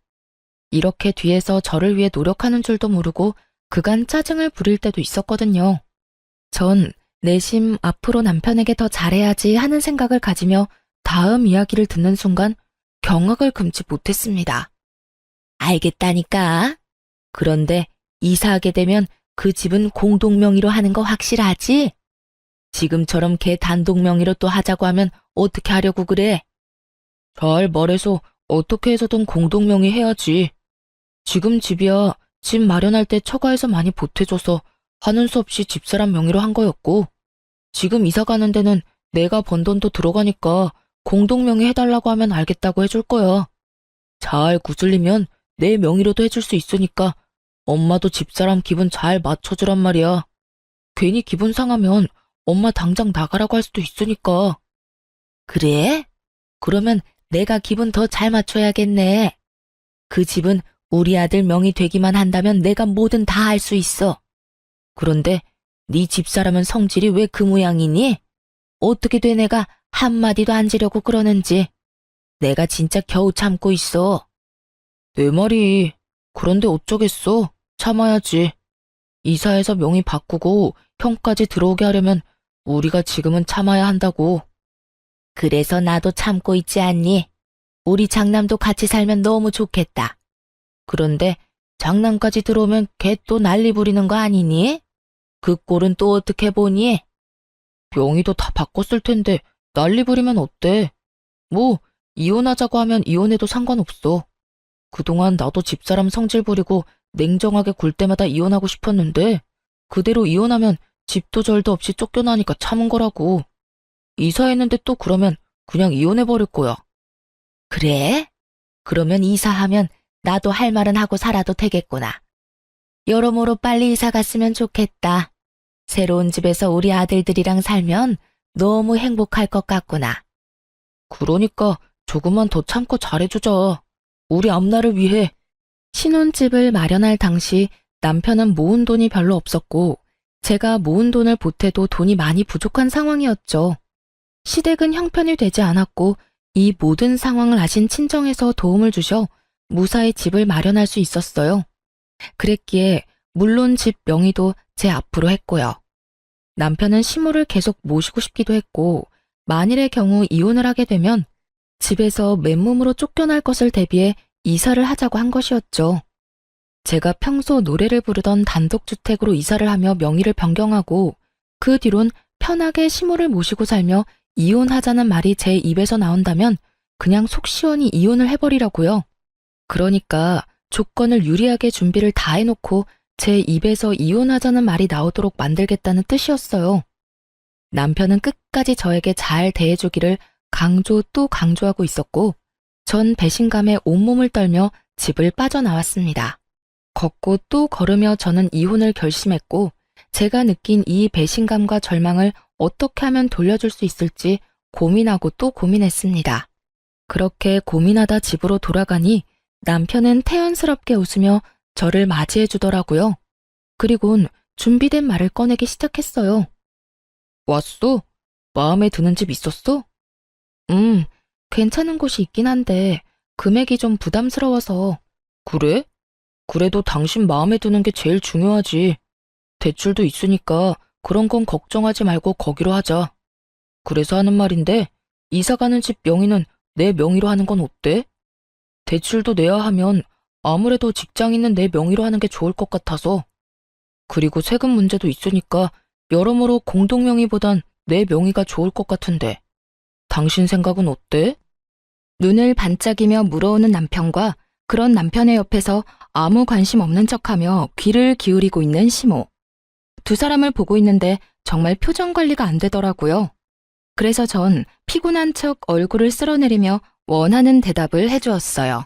이렇게 뒤에서 저를 위해 노력하는 줄도 모르고 그간 짜증을 부릴 때도 있었거든요. 전 내심 앞으로 남편에게 더 잘해야지 하는 생각을 가지며 다음 이야기를 듣는 순간 경악을 금치 못했습니다. 알겠다니까. 그런데 이사하게 되면 그 집은 공동명의로 하는 거 확실하지? 지금처럼 걔 단독명의로 또 하자고 하면 어떻게 하려고 그래? 잘 말해서 어떻게 해서든 공동명의 해야지. 지금 집이야 집 마련할 때 처가에서 많이 보태줘서 하는 수 없이 집사람 명의로 한 거였고 지금 이사 가는 데는 내가 번 돈도 들어가니까 공동명의 해달라고 하면 알겠다고 해줄 거야. 잘 구슬리면 내 명의로도 해줄 수 있으니까 엄마도 집사람 기분 잘 맞춰주란 말이야. 괜히 기분 상하면 엄마 당장 나가라고 할 수도 있으니까. 그래? 그러면 내가 기분 더 잘 맞춰야겠네. 그 집은 우리 아들 명의 되기만 한다면 내가 뭐든 다 할 수 있어. 그런데 네 집사람은 성질이 왜 그 모양이니? 어떻게 돼 내가 한마디도 안 지려고 그러는지. 내가 진짜 겨우 참고 있어. 내 말이. 그런데 어쩌겠어. 참아야지. 이사해서 명의 바꾸고 형까지 들어오게 하려면 우리가 지금은 참아야 한다고. 그래서 나도 참고 있지 않니? 우리 장남도 같이 살면 너무 좋겠다. 그런데 장남까지 들어오면 걔 또 난리 부리는 거 아니니? 그 꼴은 또 어떻게 보니? 명의도 다 바꿨을 텐데 난리 부리면 어때? 뭐 이혼하자고 하면 이혼해도 상관없어. 그동안 나도 집사람 성질 부리고 냉정하게 굴 때마다 이혼하고 싶었는데 그대로 이혼하면 집도 절도 없이 쫓겨나니까 참은 거라고. 이사했는데 또 그러면 그냥 이혼해버릴 거야. 그래? 그러면 이사하면 나도 할 말은 하고 살아도 되겠구나. 여러모로 빨리 이사 갔으면 좋겠다. 새로운 집에서 우리 아들들이랑 살면 너무 행복할 것 같구나. 그러니까 조금만 더 참고 잘해주자. 우리 앞날을 위해. 신혼집을 마련할 당시 남편은 모은 돈이 별로 없었고 제가 모은 돈을 보태도 돈이 많이 부족한 상황이었죠. 시댁은 형편이 되지 않았고 이 모든 상황을 아신 친정에서 도움을 주셔 무사히 집을 마련할 수 있었어요. 그랬기에 물론 집 명의도 제 앞으로 했고요. 남편은 시모를 계속 모시고 싶기도 했고 만일의 경우 이혼을 하게 되면 집에서 맨몸으로 쫓겨날 것을 대비해 이사를 하자고 한 것이었죠. 제가 평소 노래를 부르던 단독주택으로 이사를 하며 명의를 변경하고 그 뒤론 편하게 시모를 모시고 살며 이혼하자는 말이 제 입에서 나온다면 그냥 속 시원히 이혼을 해버리라고요. 그러니까 조건을 유리하게 준비를 다 해놓고 제 입에서 이혼하자는 말이 나오도록 만들겠다는 뜻이었어요. 남편은 끝까지 저에게 잘 대해주기를 강조 또 강조하고 있었고, 전 배신감에 온몸을 떨며 집을 빠져나왔습니다. 걷고 또 걸으며 저는 이혼을 결심했고, 제가 느낀 이 배신감과 절망을 어떻게 하면 돌려줄 수 있을지 고민하고 또 고민했습니다. 그렇게 고민하다 집으로 돌아가니 남편은 태연스럽게 웃으며 저를 맞이해 주더라고요. 그리곤 준비된 말을 꺼내기 시작했어요. 왔어? 마음에 드는 집 있었어? 괜찮은 곳이 있긴 한데 금액이 좀 부담스러워서. 그래? 그래도 당신 마음에 드는 게 제일 중요하지. 대출도 있으니까 그런 건 걱정하지 말고 거기로 하자. 그래서 하는 말인데 이사 가는 집 명의는 내 명의로 하는 건 어때? 대출도 내야 하면 아무래도 직장 있는 내 명의로 하는 게 좋을 것 같아서. 그리고 세금 문제도 있으니까 여러모로 공동 명의보단 내 명의가 좋을 것 같은데. 당신 생각은 어때? 눈을 반짝이며 물어오는 남편과 그런 남편의 옆에서 아무 관심 없는 척하며 귀를 기울이고 있는 시모. 두 사람을 보고 있는데 정말 표정 관리가 안 되더라고요. 그래서 전 피곤한 척 얼굴을 쓸어내리며 원하는 대답을 해주었어요.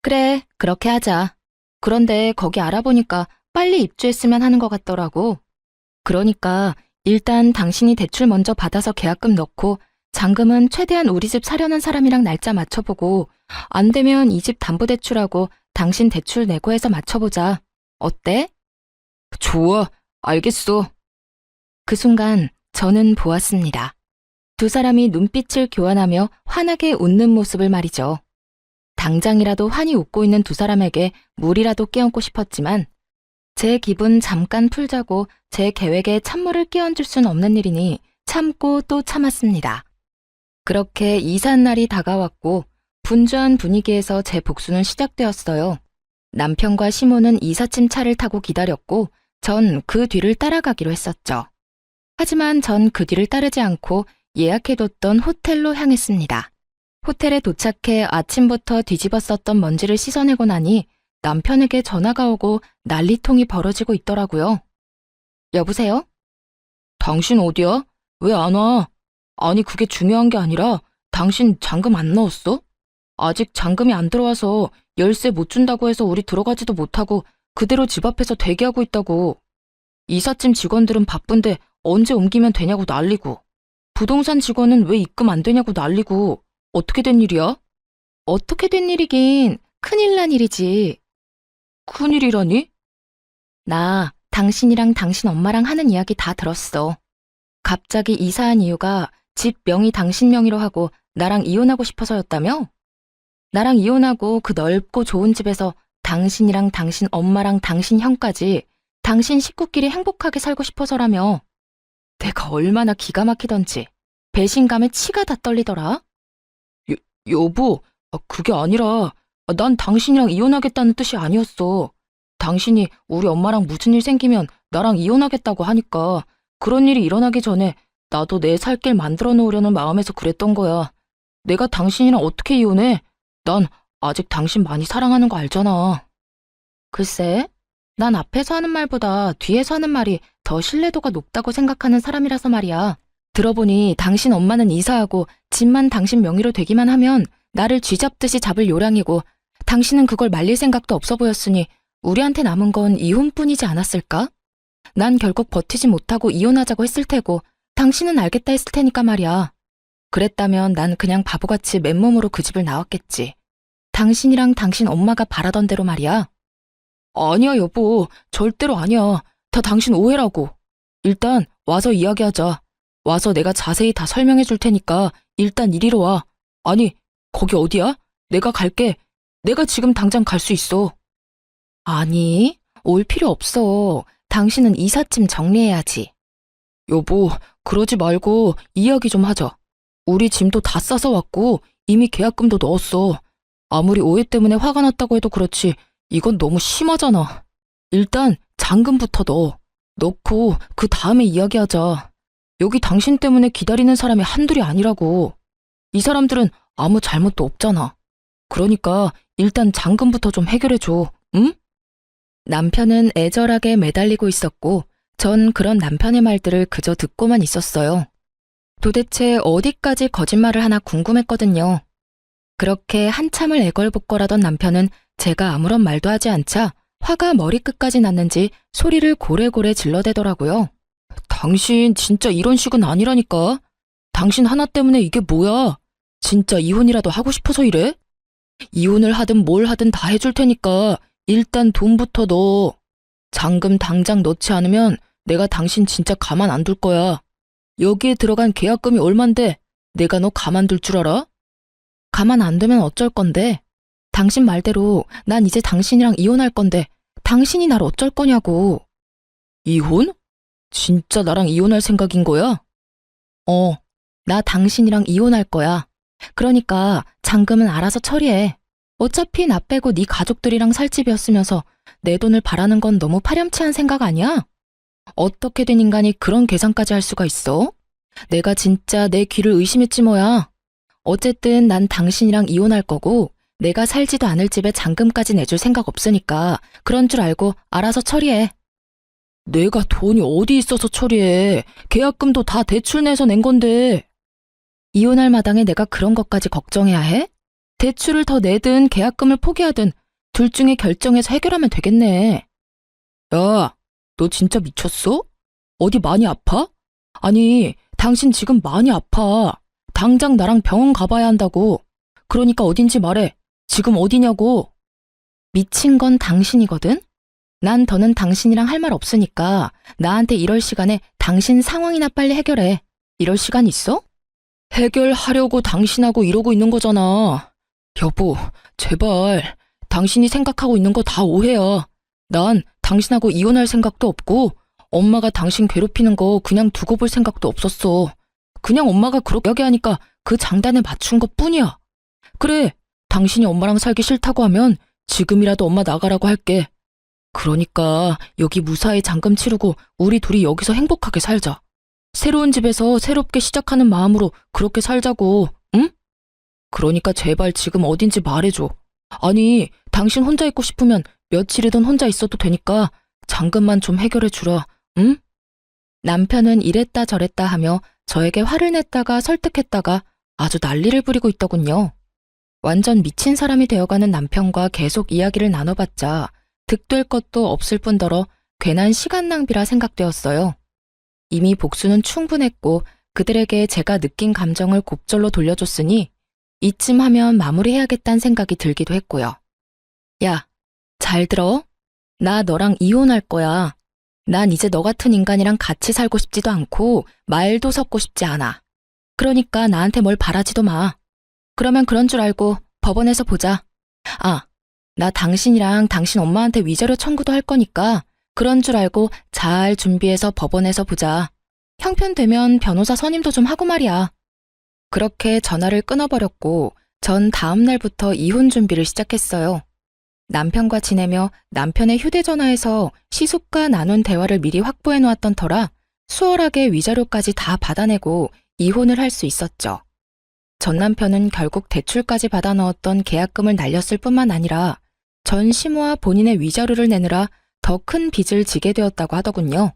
그래, 그렇게 하자. 그런데 거기 알아보니까 빨리 입주했으면 하는 것 같더라고. 그러니까 일단 당신이 대출 먼저 받아서 계약금 넣고 잔금은 최대한 우리 집 사려는 사람이랑 날짜 맞춰보고 안 되면 이 집 담보대출하고 당신 대출 내고 해서 맞춰보자. 어때? 좋아, 알겠어. 그 순간 저는 보았습니다. 두 사람이 눈빛을 교환하며 환하게 웃는 모습을 말이죠. 당장이라도 환히 웃고 있는 두 사람에게 물이라도 끼얹고 싶었지만 제 기분 잠깐 풀자고 제 계획에 찬물을 끼얹을 순 없는 일이니 참고 또 참았습니다. 그렇게 이삿 날이 다가왔고 분주한 분위기에서 제 복수는 시작되었어요. 남편과 시모는 이삿짐 차를 타고 기다렸고 전 그 뒤를 따라가기로 했었죠. 하지만 전 그 뒤를 따르지 않고 예약해뒀던 호텔로 향했습니다. 호텔에 도착해 아침부터 뒤집었었던 먼지를 씻어내고 나니 남편에게 전화가 오고 난리통이 벌어지고 있더라고요. 여보세요? 당신 어디야? 왜 안 와? 아니 그게 중요한 게 아니라 당신 잔금 안 넣었어? 아직 잔금이 안 들어와서 열쇠 못 준다고 해서 우리 들어가지도 못하고 그대로 집 앞에서 대기하고 있다고. 이삿짐 직원들은 바쁜데 언제 옮기면 되냐고 난리고. 부동산 직원은 왜 입금 안 되냐고 난리고. 어떻게 된 일이야? 어떻게 된 일이긴 큰일 난 일이지. 큰일이라니? 나 당신이랑 당신 엄마랑 하는 이야기 다 들었어. 갑자기 이사한 이유가 집 명의 당신 명의로 하고 나랑 이혼하고 싶어서였다며? 나랑 이혼하고 그 넓고 좋은 집에서 당신이랑 당신 엄마랑 당신 형까지 당신 식구끼리 행복하게 살고 싶어서라며. 내가 얼마나 기가 막히던지 배신감에 치가 다 떨리더라. 여보, 그게 아니라 난 당신이랑 이혼하겠다는 뜻이 아니었어. 당신이 우리 엄마랑 무슨 일 생기면 나랑 이혼하겠다고 하니까 그런 일이 일어나기 전에 나도 내 살 길 만들어 놓으려는 마음에서 그랬던 거야. 내가 당신이랑 어떻게 이혼해? 난 아직 당신 많이 사랑하는 거 알잖아. 글쎄, 난 앞에서 하는 말보다 뒤에서 하는 말이 더 신뢰도가 높다고 생각하는 사람이라서 말이야. 들어보니 당신 엄마는 이사하고 집만 당신 명의로 되기만 하면 나를 쥐잡듯이 잡을 요량이고 당신은 그걸 말릴 생각도 없어 보였으니 우리한테 남은 건 이혼뿐이지 않았을까? 난 결국 버티지 못하고 이혼하자고 했을 테고 당신은 알겠다 했을 테니까 말이야. 그랬다면 난 그냥 바보같이 맨몸으로 그 집을 나왔겠지. 당신이랑 당신 엄마가 바라던 대로 말이야. 아니야 여보, 절대로 아니야. 다 당신 오해라고. 일단 와서 이야기하자. 와서 내가 자세히 다 설명해 줄 테니까 일단 이리로 와. 아니, 거기 어디야? 내가 갈게. 내가 지금 당장 갈 수 있어. 아니, 올 필요 없어. 당신은 이삿짐 정리해야지. 여보, 그러지 말고 이야기 좀 하자. 우리 짐도 다 싸서 왔고 이미 계약금도 넣었어. 아무리 오해 때문에 화가 났다고 해도 그렇지 이건 너무 심하잖아. 일단 잔금부터 넣고 그 다음에 이야기하자. 여기 당신 때문에 기다리는 사람이 한둘이 아니라고. 이 사람들은 아무 잘못도 없잖아. 그러니까 일단 잔금부터 좀 해결해줘, 응? 남편은 애절하게 매달리고 있었고, 전 그런 남편의 말들을 그저 듣고만 있었어요. 도대체 어디까지 거짓말을 하나 궁금했거든요. 그렇게 한참을 애걸복걸하던 남편은 제가 아무런 말도 하지 않자 화가 머리끝까지 났는지 소리를 고래고래 질러대더라고요. 당신 진짜 이런 식은 아니라니까. 당신 하나 때문에 이게 뭐야? 진짜 이혼이라도 하고 싶어서 이래? 이혼을 하든 뭘 하든 다 해줄 테니까 일단 돈부터 넣어. 잔금 당장 넣지 않으면 내가 당신 진짜 가만 안 둘 거야. 여기에 들어간 계약금이 얼만데 내가 너 가만둘 줄 알아? 가만 안 두면 어쩔 건데? 당신 말대로 난 이제 당신이랑 이혼할 건데 당신이 날 어쩔 거냐고. 이혼? 진짜 나랑 이혼할 생각인 거야? 나 당신이랑 이혼할 거야. 그러니까 잔금은 알아서 처리해. 어차피 나 빼고 네 가족들이랑 살 집이었으면서 내 돈을 바라는 건 너무 파렴치한 생각 아니야? 어떻게 된 인간이 그런 계산까지 할 수가 있어? 내가 진짜 내 귀를 의심했지 뭐야. 어쨌든 난 당신이랑 이혼할 거고 내가 살지도 않을 집에 잔금까지 내줄 생각 없으니까 그런 줄 알고 알아서 처리해. 내가 돈이 어디 있어서 처리해. 계약금도 다 대출 내서 낸 건데. 이혼할 마당에 내가 그런 것까지 걱정해야 해? 대출을 더 내든 계약금을 포기하든 둘 중에 결정해서 해결하면 되겠네. 야, 너 진짜 미쳤어? 어디 많이 아파? 아니, 당신 지금 많이 아파. 당장 나랑 병원 가봐야 한다고. 그러니까 어딘지 말해. 지금 어디냐고. 미친 건 당신이거든? 난 더는 당신이랑 할 말 없으니까 나한테 이럴 시간에 당신 상황이나 빨리 해결해. 이럴 시간 있어? 해결하려고 당신하고 이러고 있는 거잖아. 여보, 제발. 당신이 생각하고 있는 거 다 오해야. 난 당신하고 이혼할 생각도 없고 엄마가 당신 괴롭히는 거 그냥 두고 볼 생각도 없었어. 그냥 엄마가 그렇게 이야기하니까 그 장단에 맞춘 것뿐이야. 그래, 당신이 엄마랑 살기 싫다고 하면 지금이라도 엄마 나가라고 할게. 그러니까 여기 무사히 잔금 치르고 우리 둘이 여기서 행복하게 살자. 새로운 집에서 새롭게 시작하는 마음으로 그렇게 살자고, 응? 그러니까 제발 지금 어딘지 말해줘. 아니, 당신 혼자 있고 싶으면 며칠이든 혼자 있어도 되니까 잔금만 좀 해결해 주라, 응? 남편은 이랬다 저랬다 하며 저에게 화를 냈다가 설득했다가 아주 난리를 부리고 있더군요. 완전 미친 사람이 되어가는 남편과 계속 이야기를 나눠봤자 득될 것도 없을 뿐더러 괜한 시간 낭비라 생각되었어요. 이미 복수는 충분했고 그들에게 제가 느낀 감정을 곱절로 돌려줬으니 이쯤 하면 마무리해야겠다는 생각이 들기도 했고요. 야, 잘 들어? 나 너랑 이혼할 거야. 난 이제 너 같은 인간이랑 같이 살고 싶지도 않고 말도 섞고 싶지 않아. 그러니까 나한테 뭘 바라지도 마. 그러면 그런 줄 알고 법원에서 보자. 아, 나 당신이랑 당신 엄마한테 위자료 청구도 할 거니까 그런 줄 알고 잘 준비해서 법원에서 보자. 형편되면 변호사 선임도 좀 하고 말이야. 그렇게 전화를 끊어버렸고 전 다음 날부터 이혼 준비를 시작했어요. 남편과 지내며 남편의 휴대전화에서 시숙과 나눈 대화를 미리 확보해 놓았던 터라 수월하게 위자료까지 다 받아내고 이혼을 할 수 있었죠. 전 남편은 결국 대출까지 받아 넣었던 계약금을 날렸을 뿐만 아니라 전 시모와 본인의 위자료를 내느라 더 큰 빚을 지게 되었다고 하더군요.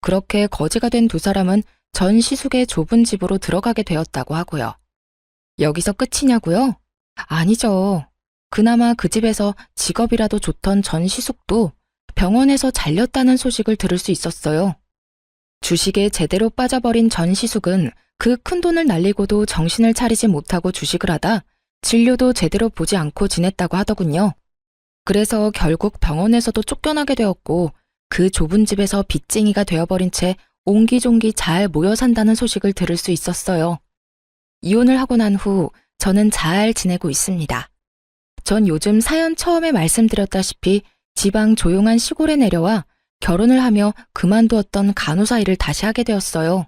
그렇게 거지가 된 두 사람은 전 시숙의 좁은 집으로 들어가게 되었다고 하고요. 여기서 끝이냐고요? 아니죠. 그나마 그 집에서 직업이라도 좋던 전 시숙도 병원에서 잘렸다는 소식을 들을 수 있었어요. 주식에 제대로 빠져버린 전 시숙은 그 큰돈을 날리고도 정신을 차리지 못하고 주식을 하다 진료도 제대로 보지 않고 지냈다고 하더군요. 그래서 결국 병원에서도 쫓겨나게 되었고 그 좁은 집에서 빚쟁이가 되어버린 채 옹기종기 잘 모여 산다는 소식을 들을 수 있었어요. 이혼을 하고 난 후 저는 잘 지내고 있습니다. 전 요즘 사연 처음에 말씀드렸다시피 지방 조용한 시골에 내려와 결혼을 하며 그만두었던 간호사 일을 다시 하게 되었어요.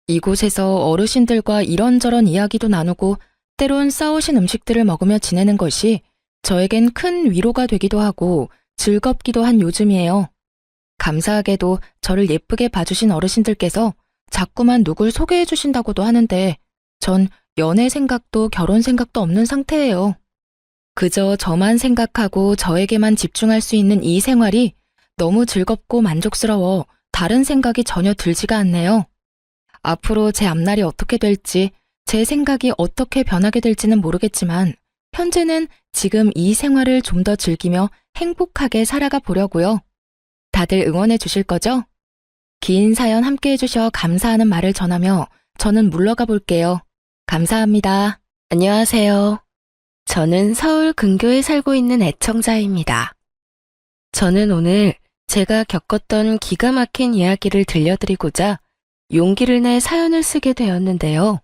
이곳에서 어르신들과 이런저런 이야기도 나누고 때론 싸우신 음식들을 먹으며 지내는 것이 저에겐 큰 위로가 되기도 하고 즐겁기도 한 요즘이에요. 감사하게도 저를 예쁘게 봐주신 어르신들께서 자꾸만 누굴 소개해 주신다고도 하는데 전 연애 생각도 결혼 생각도 없는 상태예요. 그저 저만 생각하고 저에게만 집중할 수 있는 이 생활이 너무 즐겁고 만족스러워 다른 생각이 전혀 들지가 않네요. 앞으로 제 앞날이 어떻게 될지, 제 생각이 어떻게 변하게 될지는 모르겠지만 현재는 지금 이 생활을 좀 더 즐기며 행복하게 살아가 보려고요. 다들 응원해 주실 거죠? 긴 사연 함께 해주셔 감사하는 말을 전하며 저는 물러가 볼게요. 감사합니다. 안녕하세요. 저는 서울 근교에 살고 있는 애청자입니다. 저는 오늘 제가 겪었던 기가 막힌 이야기를 들려드리고자 용기를 내 사연을 쓰게 되었는데요.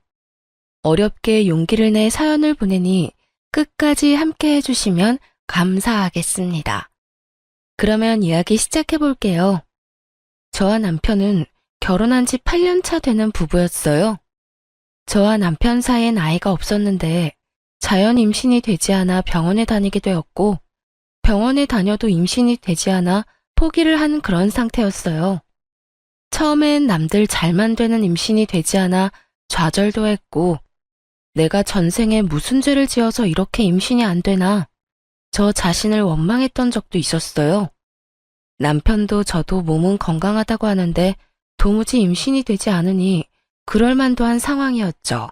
어렵게 용기를 내 사연을 보내니 끝까지 함께 해주시면 감사하겠습니다. 그러면 이야기 시작해 볼게요. 저와 남편은 결혼한 지 8년 차 되는 부부였어요. 저와 남편 사이엔 아이가 없었는데 자연 임신이 되지 않아 병원에 다니게 되었고 병원에 다녀도 임신이 되지 않아 포기를 한 그런 상태였어요. 처음엔 남들 잘만 되는 임신이 되지 않아 좌절도 했고 내가 전생에 무슨 죄를 지어서 이렇게 임신이 안 되나 저 자신을 원망했던 적도 있었어요. 남편도 저도 몸은 건강하다고 하는데 도무지 임신이 되지 않으니 그럴 만도 한 상황이었죠.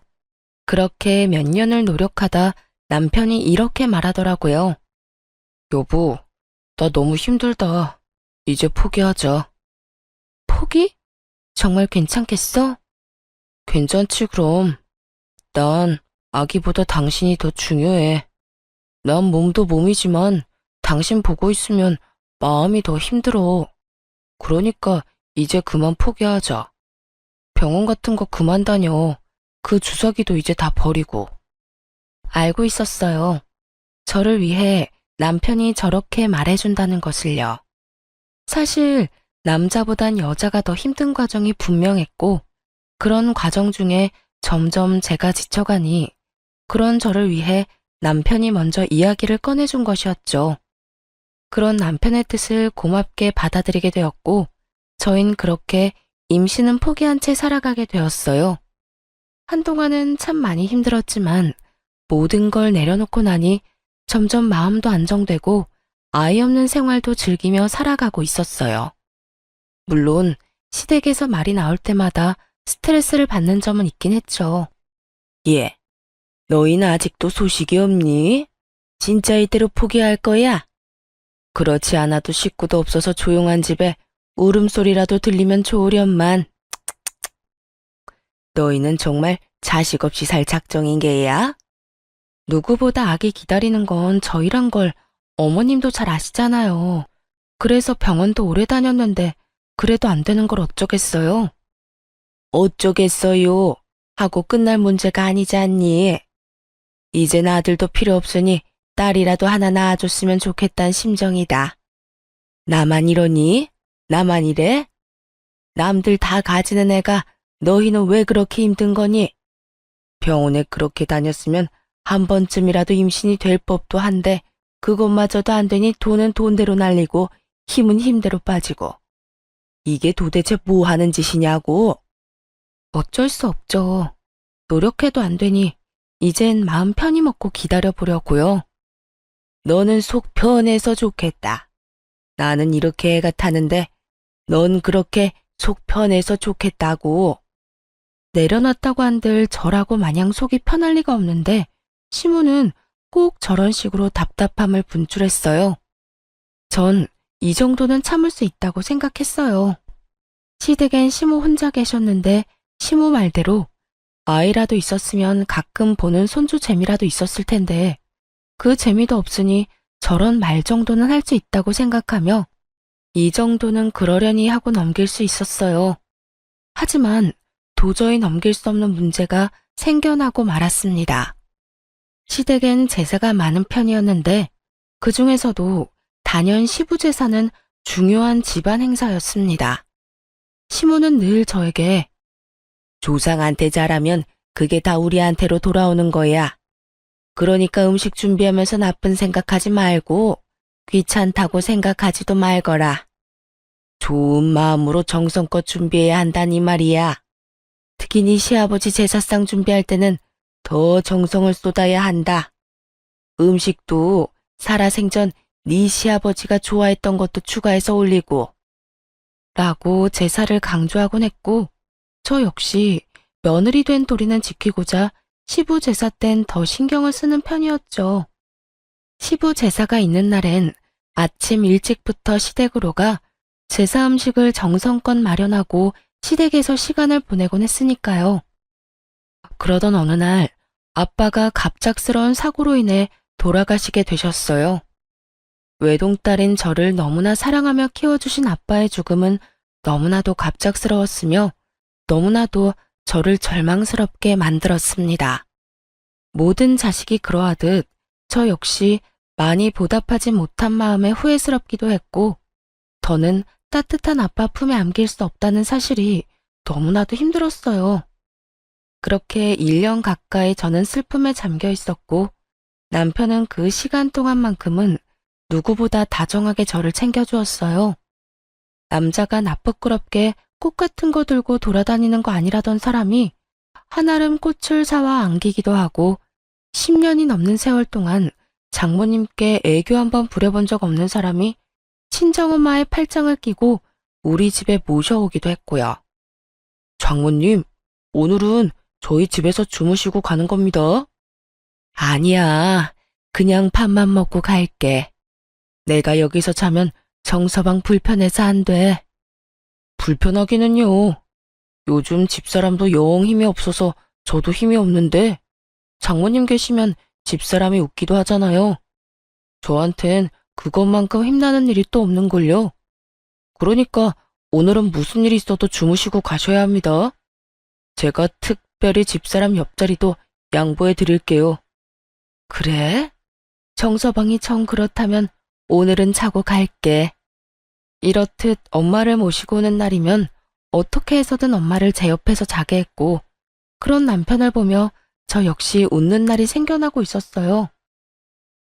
그렇게 몇 년을 노력하다 남편이 이렇게 말하더라고요. 여보, 나 너무 힘들다. 이제 포기하자. 포기? 정말 괜찮겠어? 괜찮지 그럼. 난 아기보다 당신이 더 중요해. 난 몸도 몸이지만 당신 보고 있으면 마음이 더 힘들어. 그러니까 이제 그만 포기하자. 병원 같은 거 그만 다녀. 그 주사기도 이제 다 버리고. 알고 있었어요. 저를 위해 남편이 저렇게 말해준다는 것을요. 사실 남자보단 여자가 더 힘든 과정이 분명했고 그런 과정 중에 점점 제가 지쳐가니 그런 저를 위해 남편이 먼저 이야기를 꺼내준 것이었죠. 그런 남편의 뜻을 고맙게 받아들이게 되었고 저흰 그렇게 임신은 포기한 채 살아가게 되었어요. 한동안은 참 많이 힘들었지만 모든 걸 내려놓고 나니 점점 마음도 안정되고 아이 없는 생활도 즐기며 살아가고 있었어요. 물론 시댁에서 말이 나올 때마다 스트레스를 받는 점은 있긴 했죠. 예, 너희는 아직도 소식이 없니? 진짜 이대로 포기할 거야? 그렇지 않아도 식구도 없어서 조용한 집에 울음소리라도 들리면 좋으련만. 너희는 정말 자식 없이 살 작정인 게야? 누구보다 아기 기다리는 건 저희란 걸 어머님도 잘 아시잖아요. 그래서 병원도 오래 다녔는데 그래도 안 되는 걸 어쩌겠어요? 어쩌겠어요? 하고 끝날 문제가 아니지 않니? 이젠 아들도 필요 없으니 딸이라도 하나 낳아줬으면 좋겠단 심정이다. 나만 이러니? 나만 이래? 남들 다 가지는 애가 너희는 왜 그렇게 힘든 거니? 병원에 그렇게 다녔으면 한 번쯤이라도 임신이 될 법도 한데 그것마저도 안 되니 돈은 돈대로 날리고 힘은 힘대로 빠지고. 이게 도대체 뭐 하는 짓이냐고? 어쩔 수 없죠. 노력해도 안 되니 이젠 마음 편히 먹고 기다려보려고요. 너는 속 편해서 좋겠다. 나는 이렇게 애가 타는데 넌 그렇게 속 편해서 좋겠다고. 내려놨다고 한들 저라고 마냥 속이 편할 리가 없는데 시무는 꼭 저런 식으로 답답함을 분출했어요. 전 이 정도는 참을 수 있다고 생각했어요. 시댁엔 시무 혼자 계셨는데 시무 말대로 아이라도 있었으면 가끔 보는 손주 재미라도 있었을 텐데 그 재미도 없으니 저런 말 정도는 할 수 있다고 생각하며 이 정도는 그러려니 하고 넘길 수 있었어요. 하지만 도저히 넘길 수 없는 문제가 생겨나고 말았습니다. 시댁엔 제사가 많은 편이었는데 그 중에서도 단연 시부제사는 중요한 집안 행사였습니다. 시모는 늘 저에게 조상한테 잘하면 그게 다 우리한테로 돌아오는 거야. 그러니까 음식 준비하면서 나쁜 생각하지 말고 귀찮다고 생각하지도 말거라. 좋은 마음으로 정성껏 준비해야 한다니 말이야. 특히 네 시아버지 제사상 준비할 때는 더 정성을 쏟아야 한다. 음식도 살아생전 네 시아버지가 좋아했던 것도 추가해서 올리고 라고 제사를 강조하곤 했고, 저 역시 며느리 된 도리는 지키고자 시부 제사 땐 더 신경을 쓰는 편이었죠. 시부 제사가 있는 날엔 아침 일찍부터 시댁으로 가 제사 음식을 정성껏 마련하고 시댁에서 시간을 보내곤 했으니까요. 그러던 어느 날 아빠가 갑작스러운 사고로 인해 돌아가시게 되셨어요. 외동딸인 저를 너무나 사랑하며 키워주신 아빠의 죽음은 너무나도 갑작스러웠으며 너무나도 저를 절망스럽게 만들었습니다. 모든 자식이 그러하듯 저 역시 많이 보답하지 못한 마음에 후회스럽기도 했고, 더는 따뜻한 아빠 품에 안길 수 없다는 사실이 너무나도 힘들었어요. 그렇게 1년 가까이 저는 슬픔에 잠겨 있었고, 남편은 그 시간 동안만큼은 누구보다 다정하게 저를 챙겨주었어요. 남자가 나쁘끄럽게 꽃 같은 거 들고 돌아다니는 거 아니라던 사람이 한아름 꽃을 사와 안기기도 하고 10년이 넘는 세월 동안 장모님께 애교 한번 부려본 적 없는 사람이 친정엄마의 팔짱을 끼고 우리 집에 모셔오기도 했고요. 장모님, 오늘은 저희 집에서 주무시고 가는 겁니다. 아니야, 그냥 밥만 먹고 갈게. 내가 여기서 자면 정서방 불편해서 안 돼. 불편하기는요. 요즘 집사람도 영 힘이 없어서 저도 힘이 없는데 장모님 계시면 집사람이 웃기도 하잖아요. 저한텐 그것만큼 힘나는 일이 또 없는걸요. 그러니까 오늘은 무슨 일이 있어도 주무시고 가셔야 합니다. 제가 특별히 집사람 옆자리도 양보해 드릴게요. 그래? 정서방이 정 그렇다면 오늘은 자고 갈게. 이렇듯 엄마를 모시고 오는 날이면 어떻게 해서든 엄마를 제 옆에서 자게 했고, 그런 남편을 보며 저 역시 웃는 날이 생겨나고 있었어요.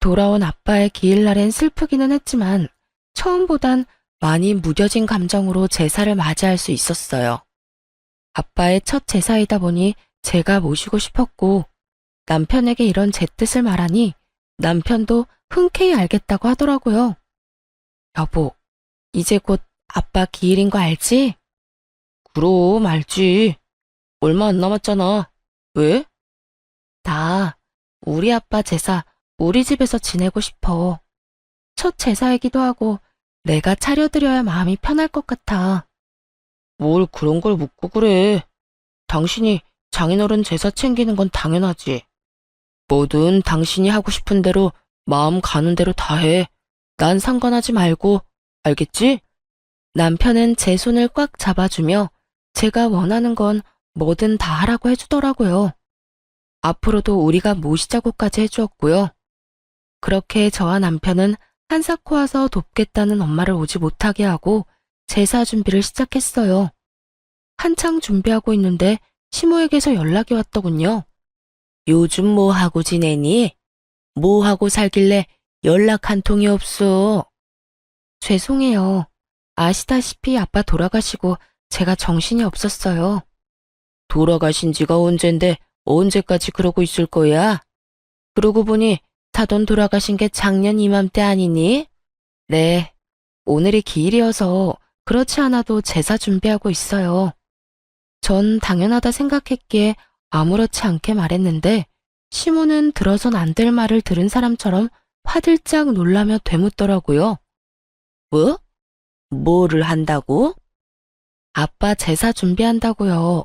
돌아온 아빠의 기일날엔 슬프기는 했지만 처음보단 많이 무뎌진 감정으로 제사를 맞이할 수 있었어요. 아빠의 첫 제사이다 보니 제가 모시고 싶었고, 남편에게 이런 제 뜻을 말하니 남편도 흔쾌히 알겠다고 하더라고요. 여보, 이제 곧 아빠 기일인 거 알지? 그럼 알지. 얼마 안 남았잖아. 왜? 나 우리 아빠 제사 우리 집에서 지내고 싶어. 첫 제사이기도 하고 내가 차려드려야 마음이 편할 것 같아. 뭘 그런 걸 묻고 그래. 당신이 장인어른 제사 챙기는 건 당연하지. 뭐든 당신이 하고 싶은 대로 마음 가는 대로 다 해. 난 상관하지 말고, 알겠지? 남편은 제 손을 꽉 잡아주며 제가 원하는 건 뭐든 다 하라고 해주더라고요. 앞으로도 우리가 모시자고까지 해주었고요. 그렇게 저와 남편은 한사코 와서 돕겠다는 엄마를 오지 못하게 하고 제사 준비를 시작했어요. 한창 준비하고 있는데 시모에게서 연락이 왔더군요. 요즘 뭐 하고 지내니? 뭐 하고 살길래 연락 한 통이 없어? 죄송해요. 아시다시피 아빠 돌아가시고 제가 정신이 없었어요. 돌아가신 지가 언젠데 언제까지 그러고 있을 거야? 그러고 보니 사돈 돌아가신 게 작년 이맘때 아니니? 네, 오늘이 기일이어서 그렇지 않아도 제사 준비하고 있어요. 전 당연하다 생각했기에 아무렇지 않게 말했는데 시모는 들어선 안 될 말을 들은 사람처럼 화들짝 놀라며 되묻더라고요. 뭐? 뭐를 한다고? 아빠 제사 준비한다고요.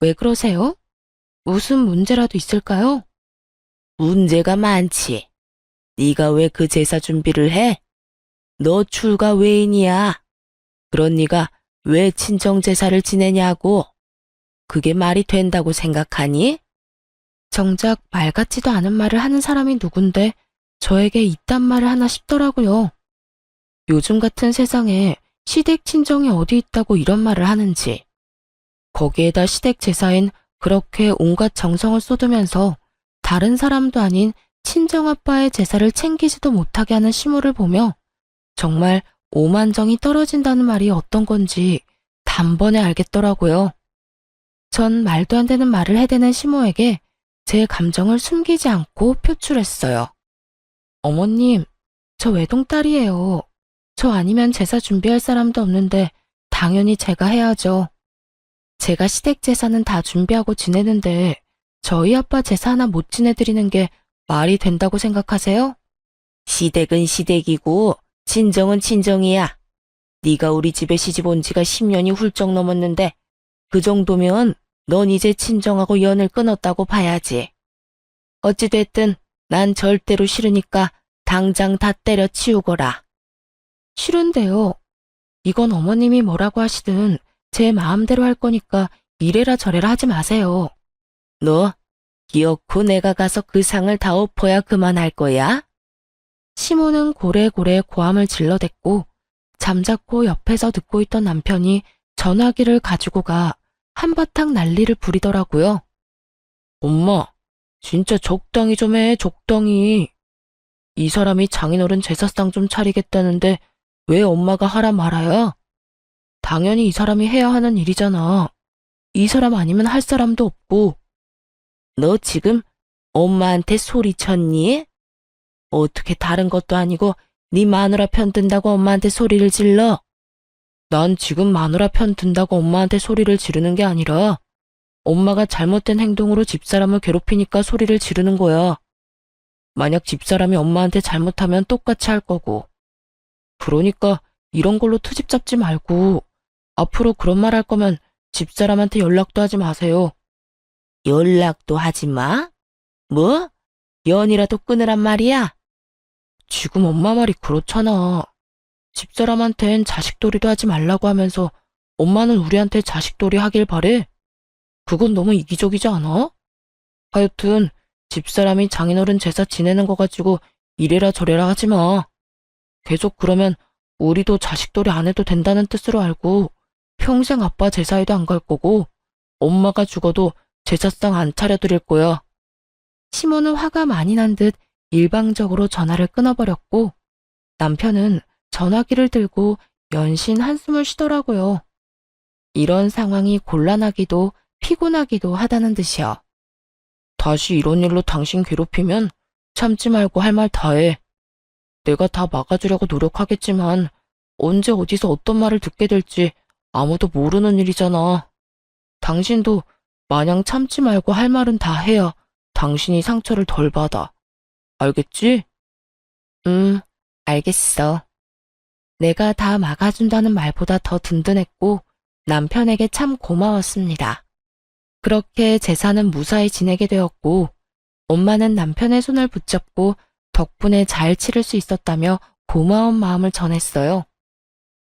왜 그러세요? 무슨 문제라도 있을까요? 문제가 많지. 네가 왜 그 제사 준비를 해? 너 출가 외인이야. 그런 네가 왜 친정 제사를 지내냐고. 그게 말이 된다고 생각하니? 정작 말 같지도 않은 말을 하는 사람이 누군데 저에게 이딴 말을 하나 싶더라고요. 요즘 같은 세상에 시댁 친정이 어디 있다고 이런 말을 하는지. 거기에다 시댁 제사엔 그렇게 온갖 정성을 쏟으면서 다른 사람도 아닌 친정아빠의 제사를 챙기지도 못하게 하는 시모를 보며 정말 오만정이 떨어진다는 말이 어떤 건지 단번에 알겠더라고요. 전 말도 안 되는 말을 해대는 시모에게 제 감정을 숨기지 않고 표출했어요. 어머님, 저 외동딸이에요. 저 아니면 제사 준비할 사람도 없는데 당연히 제가 해야죠. 제가 시댁 제사는 다 준비하고 지내는데 저희 아빠 제사 하나 못 지내드리는 게 말이 된다고 생각하세요? 시댁은 시댁이고 친정은 친정이야. 네가 우리 집에 시집 온 지가 10년이 훌쩍 넘었는데 그 정도면 넌 이제 친정하고 연을 끊었다고 봐야지. 어찌됐든 난 절대로 싫으니까 당장 다 때려치우거라. 싫은데요. 이건 어머님이 뭐라고 하시든 제 마음대로 할 거니까 이래라 저래라 하지 마세요. 너 기어코 내가 가서 그 상을 다 엎어야 그만할 거야? 시모는 고래고래 고함을 질러댔고 잠자코 옆에서 듣고 있던 남편이 전화기를 가지고 가 한바탕 난리를 부리더라고요. 엄마, 진짜 적당히 좀 해, 적당히. 이 사람이 장인어른 제사상 좀 차리겠다는데 왜 엄마가 하라 말아야? 당연히 이 사람이 해야 하는 일이잖아. 이 사람 아니면 할 사람도 없고. 너 지금 엄마한테 소리쳤니? 어떻게 다른 것도 아니고 네 마누라 편 든다고 엄마한테 소리를 질러? 난 지금 마누라 편 든다고 엄마한테 소리를 지르는 게 아니라 엄마가 잘못된 행동으로 집사람을 괴롭히니까 소리를 지르는 거야. 만약 집사람이 엄마한테 잘못하면 똑같이 할 거고. 그러니까 이런 걸로 트집 잡지 말고 앞으로 그런 말 할 거면 집사람한테 연락도 하지 마세요. 연락도 하지 마? 뭐? 연이라도 끊으란 말이야? 지금 엄마 말이 그렇잖아. 집사람한텐 자식돌이도 하지 말라고 하면서 엄마는 우리한테 자식돌이 하길 바래. 그건 너무 이기적이지 않아? 하여튼 집사람이 장인어른 제사 지내는 거 가지고 이래라 저래라 하지 마. 계속 그러면 우리도 자식돌이 안 해도 된다는 뜻으로 알고 평생 아빠 제사에도 안 갈 거고 엄마가 죽어도 제사상 안 차려드릴 거야. 시모는 화가 많이 난 듯 일방적으로 전화를 끊어버렸고 남편은 전화기를 들고 연신 한숨을 쉬더라고요. 이런 상황이 곤란하기도 피곤하기도 하다는 듯이요. 다시 이런 일로 당신 괴롭히면 참지 말고 할 말 다 해. 내가 다 막아주려고 노력하겠지만 언제 어디서 어떤 말을 듣게 될지 아무도 모르는 일이잖아. 당신도 마냥 참지 말고 할 말은 다 해야 당신이 상처를 덜 받아. 알겠지? 알겠어. 내가 다 막아준다는 말보다 더 든든했고 남편에게 참 고마웠습니다. 그렇게 제사는 무사히 지내게 되었고 엄마는 남편의 손을 붙잡고 덕분에 잘 치를 수 있었다며 고마운 마음을 전했어요.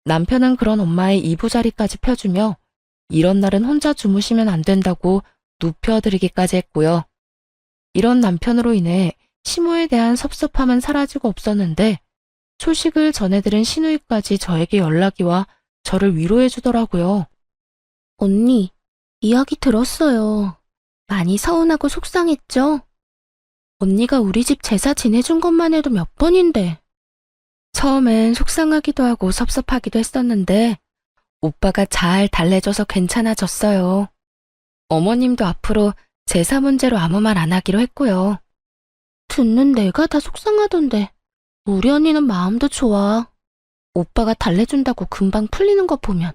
남편은 그런 엄마의 이부자리까지 펴주며 이런 날은 혼자 주무시면 안 된다고 눕혀드리기까지 했고요. 이런 남편으로 인해 시모에 대한 섭섭함은 사라지고 없었는데 소식을 전해들은 시누이까지 저에게 연락이 와 저를 위로해 주더라고요. 언니, 이야기 들었어요. 많이 서운하고 속상했죠? 언니가 우리 집 제사 지내준 것만 해도 몇 번인데. 처음엔 속상하기도 하고 섭섭하기도 했었는데 오빠가 잘 달래줘서 괜찮아졌어요. 어머님도 앞으로 제사 문제로 아무 말 안 하기로 했고요. 듣는 내가 다 속상하던데 우리 언니는 마음도 좋아. 오빠가 달래준다고 금방 풀리는 거 보면.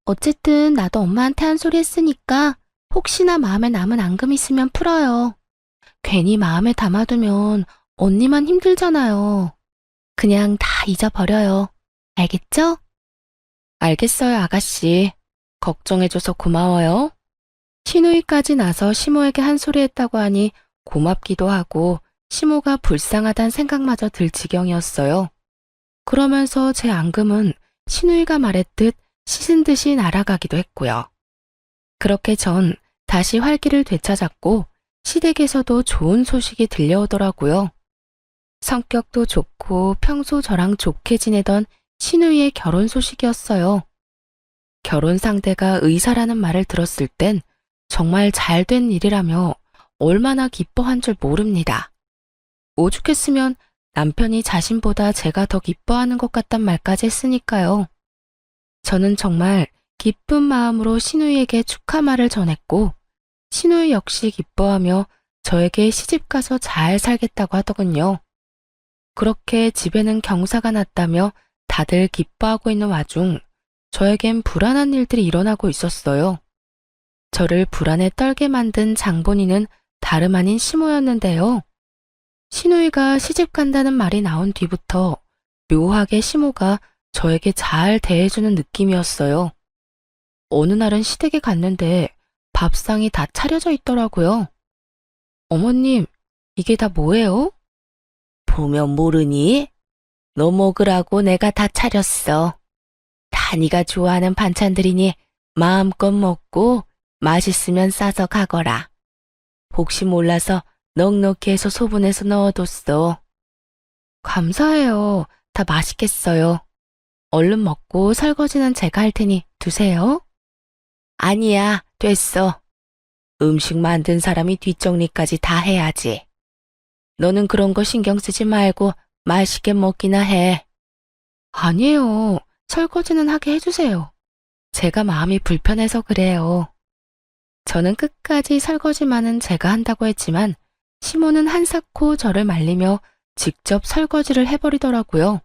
어쨌든 나도 엄마한테 한 소리 했으니까 혹시나 마음에 남은 앙금 있으면 풀어요. 괜히 마음에 담아두면 언니만 힘들잖아요. 그냥 다 잊어버려요. 알겠죠? 알겠어요, 아가씨. 걱정해줘서 고마워요. 시누이까지 나서 시모에게 한 소리 했다고 하니 고맙기도 하고 시모가 불쌍하단 생각마저 들 지경이었어요. 그러면서 제 앙금은 시누이가 말했듯 씻은 듯이 날아가기도 했고요. 그렇게 전 다시 활기를 되찾았고 시댁에서도 좋은 소식이 들려오더라고요. 성격도 좋고 평소 저랑 좋게 지내던 시누이의 결혼 소식이었어요. 결혼 상대가 의사라는 말을 들었을 땐 정말 잘된 일이라며 얼마나 기뻐한 줄 모릅니다. 오죽했으면 남편이 자신보다 제가 더 기뻐하는 것 같단 말까지 했으니까요. 저는 정말 기쁜 마음으로 신우이에게 축하 말을 전했고, 신우이 역시 기뻐하며 저에게 시집가서 잘 살겠다고 하더군요. 그렇게 집에는 경사가 났다며 다들 기뻐하고 있는 와중 저에겐 불안한 일들이 일어나고 있었어요. 저를 불안에 떨게 만든 장본인은 다름 아닌 시모였는데요. 신우이가 시집 간다는 말이 나온 뒤부터 묘하게 시모가 저에게 잘 대해주는 느낌이었어요. 어느 날은 시댁에 갔는데 밥상이 다 차려져 있더라고요. 어머님, 이게 다 뭐예요? 보면 모르니? 너 먹으라고 내가 다 차렸어. 다 네가 좋아하는 반찬들이니 마음껏 먹고 맛있으면 싸서 가거라. 혹시 몰라서 넉넉히 해서 소분해서 넣어뒀어. 감사해요. 다 맛있겠어요. 얼른 먹고 설거지는 제가 할 테니 두세요. 아니야, 됐어. 음식 만든 사람이 뒷정리까지 다 해야지. 너는 그런 거 신경 쓰지 말고 맛있게 먹기나 해. 아니에요. 설거지는 하게 해주세요. 제가 마음이 불편해서 그래요. 저는 끝까지 설거지만은 제가 한다고 했지만 시모는 한사코 저를 말리며 직접 설거지를 해버리더라고요.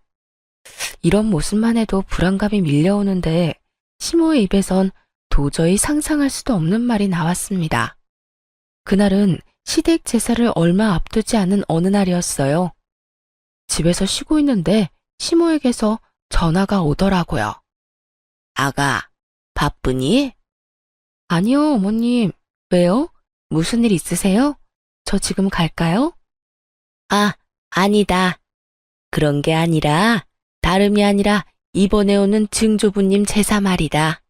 이런 모습만 해도 불안감이 밀려오는데 시모의 입에선 도저히 상상할 수도 없는 말이 나왔습니다. 그날은 시댁 제사를 얼마 앞두지 않은 어느 날이었어요. 집에서 쉬고 있는데 시모에게서 전화가 오더라고요. 아가, 바쁘니? 아니요, 어머님. 왜요? 무슨 일 있으세요? 저 지금 갈까요? 아, 아니다. 그런 게 아니라 다름이 아니라 이번에 오는 증조부님 제사 말이다.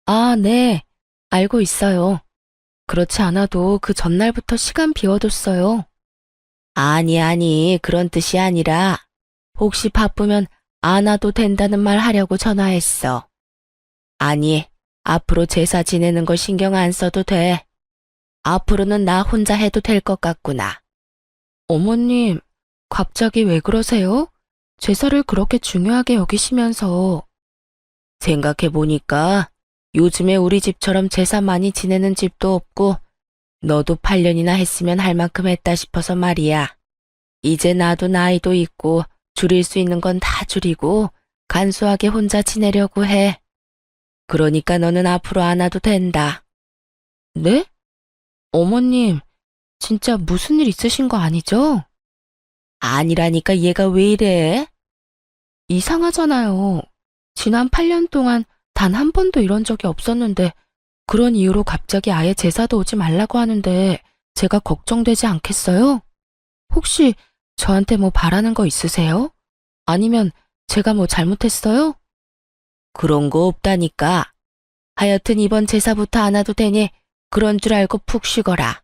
아, 네. 알고 있어요. 그렇지 않아도 그 전날부터 시간 비워뒀어요. 아니, 그런 뜻이 아니라 혹시 바쁘면 안 와도 된다는 말 하려고 전화했어. 아니, 앞으로 제사 지내는 거 신경 안 써도 돼. 앞으로는 나 혼자 해도 될 것 같구나. 어머님, 갑자기 왜 그러세요? 제사를 그렇게 중요하게 여기시면서. 생각해보니까 요즘에 우리 집처럼 제사 많이 지내는 집도 없고 너도 8년이나 했으면 할 만큼 했다 싶어서 말이야. 이제 나도 나이도 있고 줄일 수 있는 건 다 줄이고 간소하게 혼자 지내려고 해. 그러니까 너는 앞으로 안 와도 된다. 네? 어머님, 진짜 무슨 일 있으신 거 아니죠? 아니라니까 얘가 왜 이래? 이상하잖아요. 지난 8년 동안 단 한 번도 이런 적이 없었는데 그런 이유로 갑자기 아예 제사도 오지 말라고 하는데 제가 걱정되지 않겠어요? 혹시 저한테 뭐 바라는 거 있으세요? 아니면 제가 뭐 잘못했어요? 그런 거 없다니까. 하여튼 이번 제사부터 안 와도 되니 그런 줄 알고 푹 쉬거라.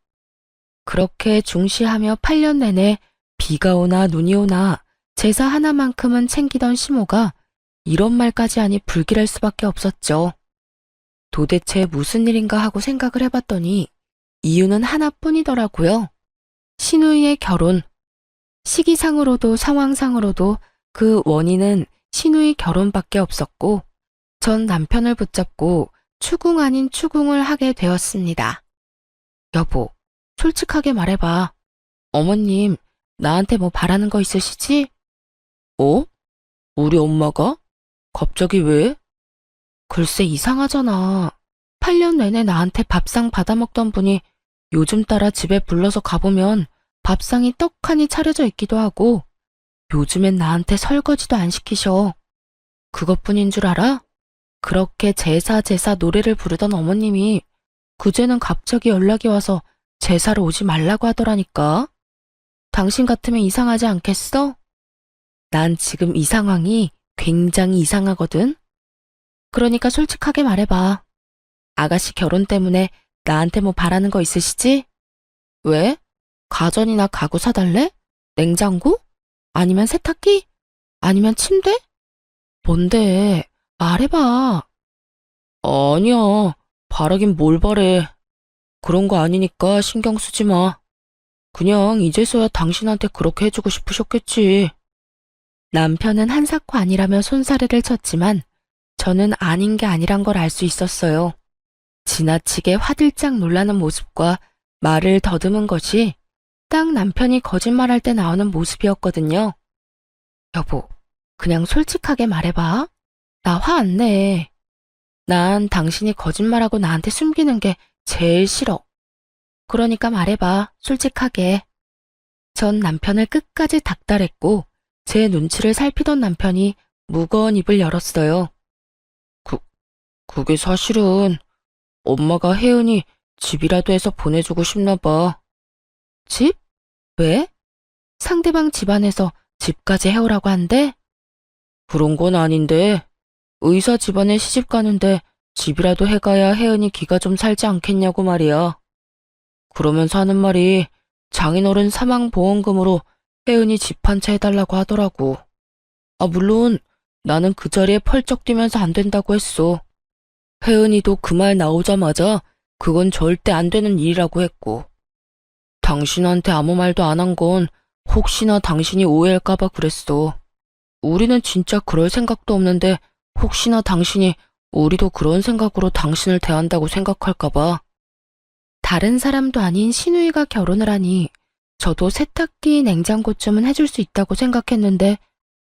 그렇게 중시하며 8년 내내 비가 오나 눈이 오나 제사 하나만큼은 챙기던 시모가 이런 말까지 하니 불길할 수밖에 없었죠. 도대체 무슨 일인가 하고 생각을 해봤더니 이유는 하나뿐이더라고요. 신우이의 결혼. 시기상으로도 상황상으로도 그 원인은 신우이 결혼밖에 없었고 전 남편을 붙잡고 추궁 아닌 추궁을 하게 되었습니다. 여보, 솔직하게 말해봐. 어머님, 나한테 뭐 바라는 거 있으시지? 어? 우리 엄마가? 갑자기 왜? 글쎄 이상하잖아. 8년 내내 나한테 밥상 받아먹던 분이 요즘 따라 집에 불러서 가보면 밥상이 떡하니 차려져 있기도 하고 요즘엔 나한테 설거지도 안 시키셔. 그것뿐인 줄 알아? 그렇게 제사 노래를 부르던 어머님이 그제는 갑자기 연락이 와서 제사를 오지 말라고 하더라니까. 당신 같으면 이상하지 않겠어? 난 지금 이 상황이 굉장히 이상하거든. 그러니까 솔직하게 말해봐. 아가씨 결혼 때문에 나한테 뭐 바라는 거 있으시지? 왜? 가전이나 가구 사달래? 냉장고? 아니면 세탁기? 아니면 침대? 뭔데? 말해봐. 아니야. 바라긴 뭘 바래. 그런 거 아니니까 신경 쓰지 마. 그냥 이제서야 당신한테 그렇게 해주고 싶으셨겠지. 남편은 한사코 아니라며 손사래를 쳤지만 저는 아닌 게 아니란 걸 알 수 있었어요. 지나치게 화들짝 놀라는 모습과 말을 더듬은 것이 딱 남편이 거짓말할 때 나오는 모습이었거든요. 여보, 그냥 솔직하게 말해봐. 나 화 안 내. 난 당신이 거짓말하고 나한테 숨기는 게 제일 싫어. 그러니까 말해봐, 솔직하게. 전 남편을 끝까지 닥달했고 제 눈치를 살피던 남편이 무거운 입을 열었어요. 그게 사실은 엄마가 혜은이 집이라도 해서 보내주고 싶나 봐. 집? 왜? 상대방 집안에서 집까지 해오라고 한대? 그런 건 아닌데 의사 집안에 시집 가는데 집이라도 해가야 혜은이 기가 좀 살지 않겠냐고 말이야. 그러면서 하는 말이 장인어른 사망보험금으로 혜은이 집 한 채 해달라고 하더라고. 물론 나는 그 자리에 펄쩍 뛰면서 안 된다고 했어. 혜은이도 그 말 나오자마자 그건 절대 안 되는 일이라고 했고. 당신한테 아무 말도 안 한 건 혹시나 당신이 오해할까봐 그랬어. 우리는 진짜 그럴 생각도 없는데 혹시나 당신이 우리도 그런 생각으로 당신을 대한다고 생각할까봐. 다른 사람도 아닌 시누이가 결혼을 하니 저도 세탁기, 냉장고쯤은 해줄 수 있다고 생각했는데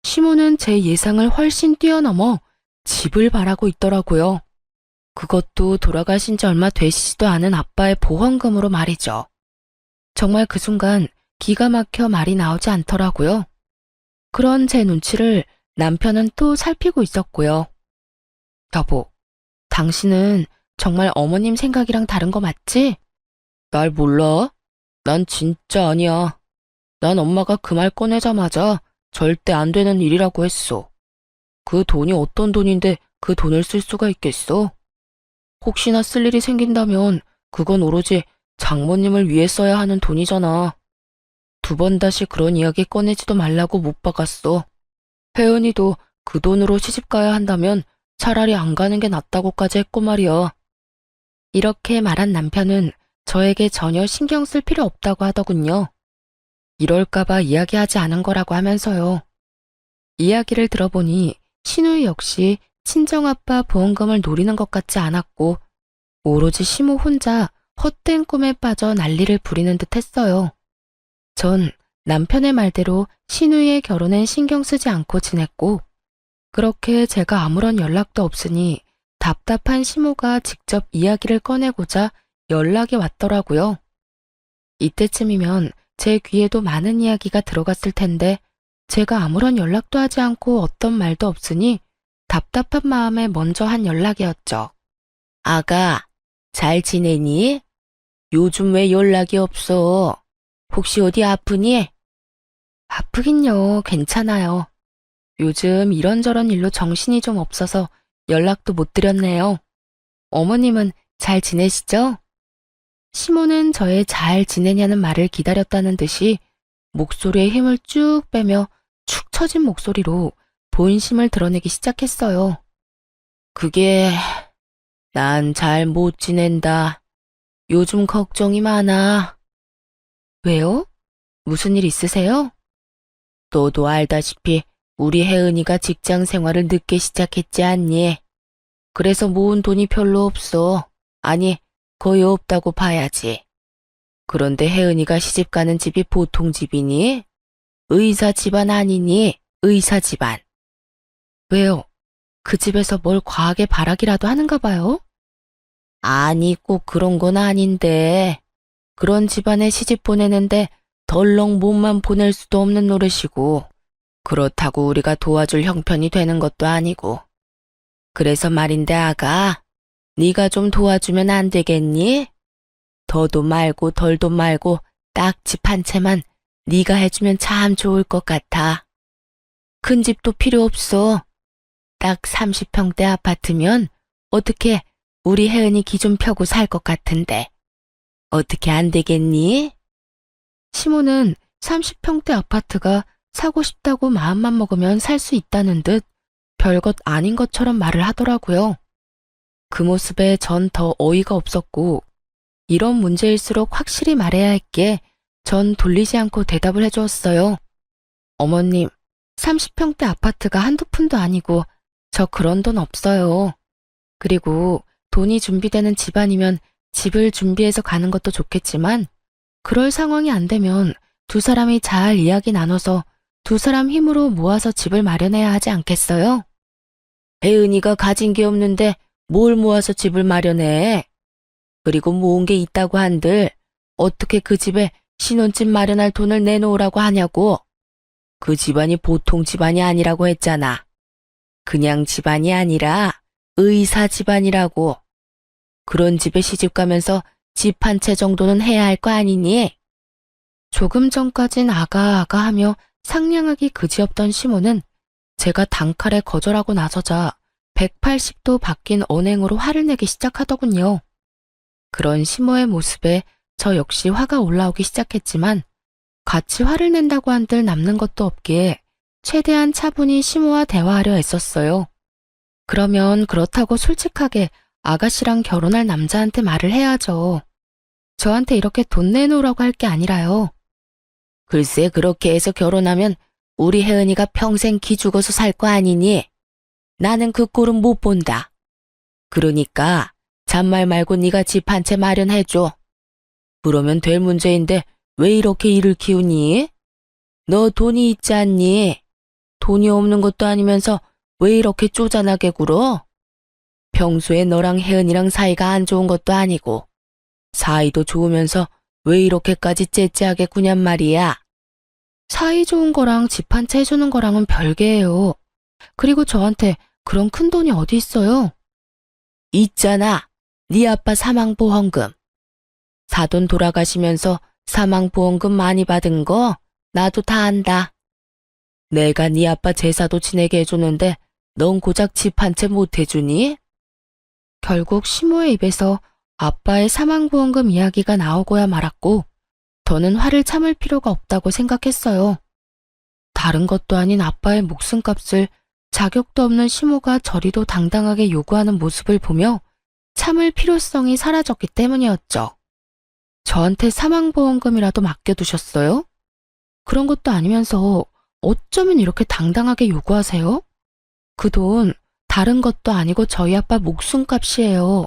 시모는 제 예상을 훨씬 뛰어넘어 집을 바라고 있더라고요. 그것도 돌아가신 지 얼마 되시지도 않은 아빠의 보험금으로 말이죠. 정말 그 순간 기가 막혀 말이 나오지 않더라고요. 그런 제 눈치를 남편은 또 살피고 있었고요. 여보, 당신은 정말 어머님 생각이랑 다른 거 맞지? 날 몰라? 난 진짜 아니야. 난 엄마가 그 말 꺼내자마자 절대 안 되는 일이라고 했어. 그 돈이 어떤 돈인데 그 돈을 쓸 수가 있겠어? 혹시나 쓸 일이 생긴다면 그건 오로지 장모님을 위해 써야 하는 돈이잖아. 두 번 다시 그런 이야기 꺼내지도 말라고 못 박았어. 혜은이도 그 돈으로 시집 가야 한다면 차라리 안 가는 게 낫다고까지 했고 말이야. 이렇게 말한 남편은 저에게 전혀 신경 쓸 필요 없다고 하더군요. 이럴까봐 이야기하지 않은 거라고 하면서요. 이야기를 들어보니 신우이 역시 친정아빠 보험금을 노리는 것 같지 않았고 오로지 시모 혼자 헛된 꿈에 빠져 난리를 부리는 듯 했어요. 전 남편의 말대로 신우이의 결혼엔 신경 쓰지 않고 지냈고 그렇게 제가 아무런 연락도 없으니 답답한 시모가 직접 이야기를 꺼내고자 연락이 왔더라고요. 이때쯤이면 제 귀에도 많은 이야기가 들어갔을 텐데 제가 아무런 연락도 하지 않고 어떤 말도 없으니 답답한 마음에 먼저 한 연락이었죠. 아가, 잘 지내니? 요즘 왜 연락이 없어? 혹시 어디 아프니? 아프긴요, 괜찮아요. 요즘 이런저런 일로 정신이 좀 없어서 연락도 못 드렸네요. 어머님은 잘 지내시죠? 시모는 저의 잘 지내냐는 말을 기다렸다는 듯이 목소리에 힘을 쭉 빼며 축 처진 목소리로 본심을 드러내기 시작했어요. 그게 난 잘 못 지낸다. 요즘 걱정이 많아. 왜요? 무슨 일 있으세요? 너도 알다시피 우리 혜은이가 직장 생활을 늦게 시작했지 않니? 그래서 모은 돈이 별로 없어. 아니, 거의 없다고 봐야지. 그런데 혜은이가 시집 가는 집이 보통 집이니? 의사 집안 아니니? 의사 집안. 왜요? 그 집에서 뭘 과하게 바라기라도 하는가 봐요? 아니, 꼭 그런 건 아닌데. 그런 집안에 시집 보내는데 덜렁 몸만 보낼 수도 없는 노릇이고, 그렇다고 우리가 도와줄 형편이 되는 것도 아니고. 그래서 말인데 아가, 네가 좀 도와주면 안 되겠니? 더도 말고 덜도 말고 딱 집 한 채만 네가 해주면 참 좋을 것 같아. 큰 집도 필요 없어. 딱 30평대 아파트면 어떻게 우리 혜은이 기 좀 펴고 살 것 같은데. 어떻게 안 되겠니? 시모는 30평대 아파트가 사고 싶다고 마음만 먹으면 살 수 있다는 듯 별것 아닌 것처럼 말을 하더라고요. 그 모습에 전 더 어이가 없었고 이런 문제일수록 확실히 말해야 했기에 전 돌리지 않고 대답을 해주었어요. 어머님, 30평대 아파트가 한두 푼도 아니고 저 그런 돈 없어요. 그리고 돈이 준비되는 집안이면 집을 준비해서 가는 것도 좋겠지만 그럴 상황이 안 되면 두 사람이 잘 이야기 나눠서 두 사람 힘으로 모아서 집을 마련해야 하지 않겠어요? 혜은이가 가진 게 없는데 뭘 모아서 집을 마련해? 그리고 모은 게 있다고 한들 어떻게 그 집에 신혼집 마련할 돈을 내놓으라고 하냐고. 그 집안이 보통 집안이 아니라고 했잖아. 그냥 집안이 아니라 의사 집안이라고. 그런 집에 시집 가면서 집 한 채 정도는 해야 할 거 아니니? 조금 전까진 아가 하며 상냥하기 그지없던 시모는 제가 단칼에 거절하고 나서자 180도 바뀐 언행으로 화를 내기 시작하더군요. 그런 시모의 모습에 저 역시 화가 올라오기 시작했지만 같이 화를 낸다고 한들 남는 것도 없기에 최대한 차분히 시모와 대화하려 애썼어요. 그러면 그렇다고 솔직하게 아가씨랑 결혼할 남자한테 말을 해야죠. 저한테 이렇게 돈 내놓으라고 할 게 아니라요. 글쎄 그렇게 해서 결혼하면 우리 혜은이가 평생 기죽어서 살 거 아니니? 나는 그 꼴은 못 본다. 그러니까 잔말 말고 네가 집 한 채 마련해줘. 그러면 될 문제인데 왜 이렇게 일을 키우니? 너 돈이 있지 않니? 돈이 없는 것도 아니면서 왜 이렇게 쪼잔하게 굴어? 평소에 너랑 혜은이랑 사이가 안 좋은 것도 아니고 사이도 좋으면서 왜 이렇게까지 째째하게 구냔 말이야. 사이 좋은 거랑 집 한 채 해주는 거랑은 별개예요. 그리고 저한테 그런 큰 돈이 어디 있어요? 있잖아. 네 아빠 사망보험금. 사돈 돌아가시면서 사망보험금 많이 받은 거 나도 다 안다. 내가 네 아빠 제사도 지내게 해주는데 넌 고작 집 한 채 못 해주니? 결국 시모의 입에서 아빠의 사망보험금 이야기가 나오고야 말았고 더는 화를 참을 필요가 없다고 생각했어요. 다른 것도 아닌 아빠의 목숨값을 자격도 없는 시모가 저리도 당당하게 요구하는 모습을 보며 참을 필요성이 사라졌기 때문이었죠. 저한테 사망보험금이라도 맡겨두셨어요? 그런 것도 아니면서 어쩌면 이렇게 당당하게 요구하세요? 그 돈 다른 것도 아니고 저희 아빠 목숨값이에요.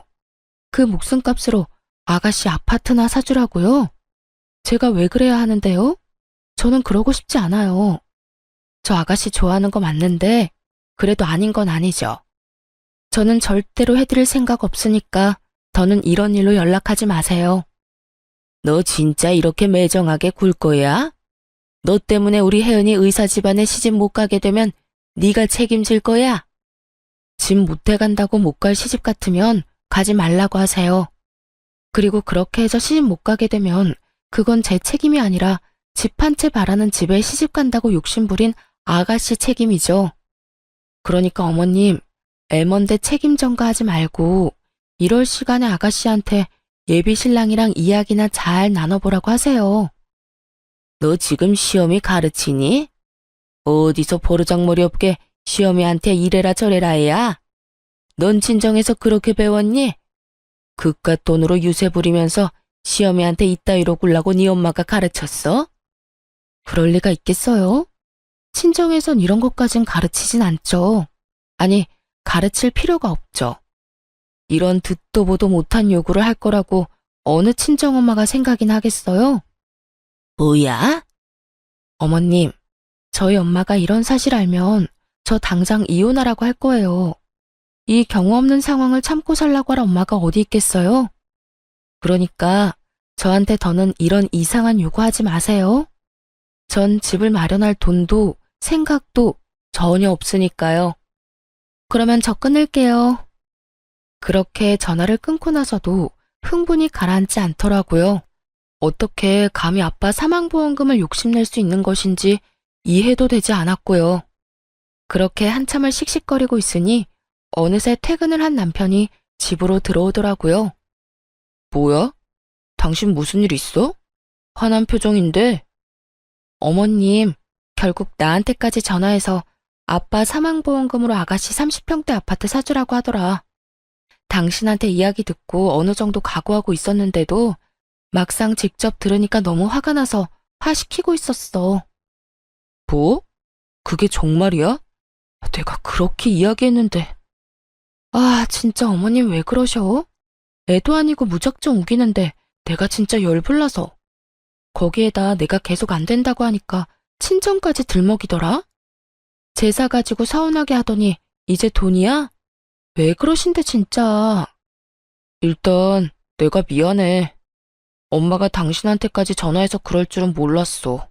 그 목숨값으로 아가씨 아파트나 사주라고요? 제가 왜 그래야 하는데요? 저는 그러고 싶지 않아요. 저 아가씨 좋아하는 거 맞는데 그래도 아닌 건 아니죠. 저는 절대로 해드릴 생각 없으니까 더는 이런 일로 연락하지 마세요. 너 진짜 이렇게 매정하게 굴 거야? 너 때문에 우리 혜은이 의사 집안에 시집 못 가게 되면 네가 책임질 거야? 집 못해 간다고 못 갈 시집 같으면 가지 말라고 하세요. 그리고 그렇게 해서 시집 못 가게 되면 그건 제 책임이 아니라 집 한 채 바라는 집에 시집 간다고 욕심부린 아가씨 책임이죠. 그러니까 어머님, 애먼데 책임 전가하지 말고 이럴 시간에 아가씨한테 예비 신랑이랑 이야기나 잘 나눠보라고 하세요. 너 지금 시험이 가르치니? 어디서 버르장머리 없게 시어미한테 이래라 저래라 해야? 넌 친정에서 그렇게 배웠니? 그깟 돈으로 유세 부리면서 시어미한테 이따위로 굴라고 네 엄마가 가르쳤어? 그럴 리가 있겠어요? 친정에선 이런 것까진 가르치진 않죠. 아니, 가르칠 필요가 없죠. 이런 듣도 보도 못한 요구를 할 거라고 어느 친정엄마가 생각이나 하겠어요? 뭐야? 어머님, 저희 엄마가 이런 사실 알면 저 당장 이혼하라고 할 거예요. 이 경우 없는 상황을 참고 살라고 할 엄마가 어디 있겠어요? 그러니까 저한테 더는 이런 이상한 요구하지 마세요. 전 집을 마련할 돈도 생각도 전혀 없으니까요. 그러면 저 끊을게요. 그렇게 전화를 끊고 나서도 흥분이 가라앉지 않더라고요. 어떻게 감히 아빠 사망보험금을 욕심낼 수 있는 것인지 이해도 되지 않았고요. 그렇게 한참을 씩씩거리고 있으니 어느새 퇴근을 한 남편이 집으로 들어오더라고요. 뭐야? 당신 무슨 일 있어? 화난 표정인데. 어머님, 결국 나한테까지 전화해서 아빠 사망보험금으로 아가씨 30평대 아파트 사주라고 하더라. 당신한테 이야기 듣고 어느 정도 각오하고 있었는데도 막상 직접 들으니까 너무 화가 나서 화시키고 있었어. 뭐? 그게 정말이야? 내가 그렇게 이야기했는데. 아, 진짜 어머님 왜 그러셔? 애도 아니고 무작정 우기는데 내가 진짜 열불나서. 거기에다 내가 계속 안 된다고 하니까 친정까지 들먹이더라? 제사 가지고 서운하게 하더니 이제 돈이야? 왜 그러신데 진짜. 일단 내가 미안해. 엄마가 당신한테까지 전화해서 그럴 줄은 몰랐어.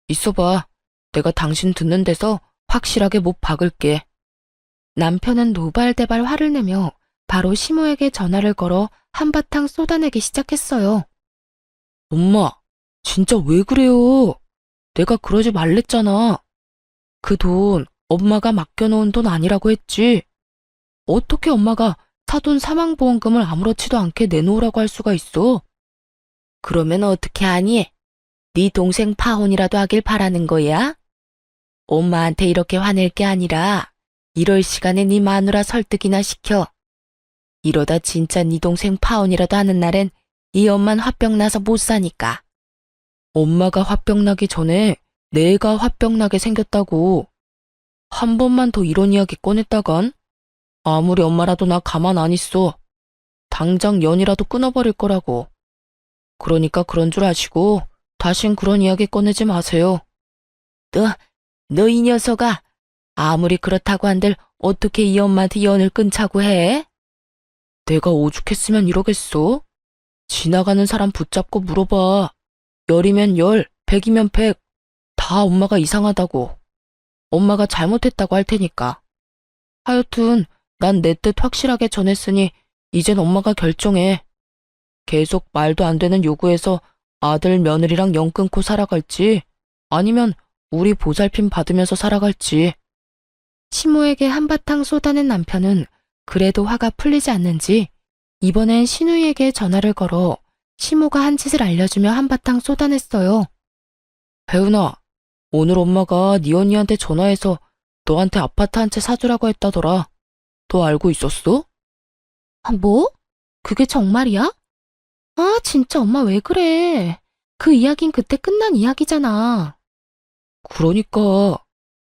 있어봐. 내가 당신 듣는 데서 확실하게 못 박을게. 남편은 노발대발 화를 내며 바로 시모에게 전화를 걸어 한바탕 쏟아내기 시작했어요. 엄마, 진짜 왜 그래요? 내가 그러지 말랬잖아. 그 돈 엄마가 맡겨놓은 돈 아니라고 했지. 어떻게 엄마가 사돈 사망보험금을 아무렇지도 않게 내놓으라고 할 수가 있어? 그러면 어떻게 하니? 네 동생 파혼이라도 하길 바라는 거야? 엄마한테 이렇게 화낼 게 아니라 이럴 시간에 네 마누라 설득이나 시켜. 이러다 진짜 네 동생 파혼이라도 하는 날엔 이 엄만 화병 나서 못 사니까. 엄마가 화병 나기 전에 내가 화병 나게 생겼다고. 한 번만 더 이런 이야기 꺼냈다간 아무리 엄마라도 나 가만 안 있어. 당장 연이라도 끊어버릴 거라고. 그러니까 그런 줄 아시고 다신 그런 이야기 꺼내지 마세요. 너 이 녀석아, 아무리 그렇다고 한들 어떻게 이 엄마한테 연을 끊자고 해? 내가 오죽했으면 이러겠어? 지나가는 사람 붙잡고 물어봐. 열이면 열, 백이면 백. 다 엄마가 이상하다고. 엄마가 잘못했다고 할 테니까. 하여튼 난 내 뜻 확실하게 전했으니 이젠 엄마가 결정해. 계속 말도 안 되는 요구해서 아들 며느리랑 연 끊고 살아갈지 아니면 우리 보살핌 받으면서 살아갈지. 시모에게 한바탕 쏟아낸 남편은 그래도 화가 풀리지 않는지 이번엔 신우이에게 전화를 걸어 시모가 한 짓을 알려주며 한바탕 쏟아냈어요. 혜은아, 오늘 엄마가 네 언니한테 전화해서 너한테 아파트 한 채 사주라고 했다더라. 너 알고 있었어? 아, 뭐? 그게 정말이야? 아, 진짜 엄마 왜 그래? 그 이야긴 그때 끝난 이야기잖아. 그러니까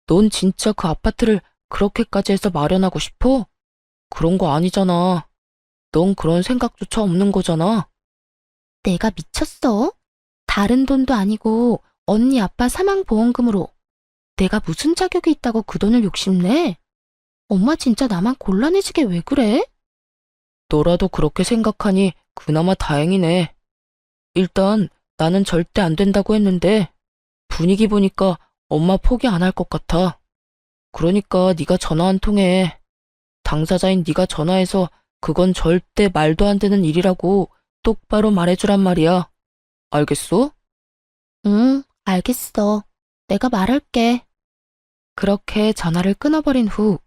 넌 진짜 그 아파트를 그렇게까지 해서 마련하고 싶어? 그런 거 아니잖아. 넌 그런 생각조차 없는 거잖아. 내가 미쳤어? 다른 돈도 아니고 언니 아빠 사망보험금으로 내가 무슨 자격이 있다고 그 돈을 욕심내? 엄마 진짜 나만 곤란해지게 왜 그래? 너라도 그렇게 생각하니 그나마 다행이네. 일단 나는 절대 안 된다고 했는데 분위기 보니까 엄마 포기 안 할 것 같아. 그러니까 네가 전화 한 통해. 당사자인 네가 전화해서 그건 절대 말도 안 되는 일이라고 똑바로 말해주란 말이야. 알겠어? 응, 알겠어. 내가 말할게. 그렇게 전화를 끊어버린 후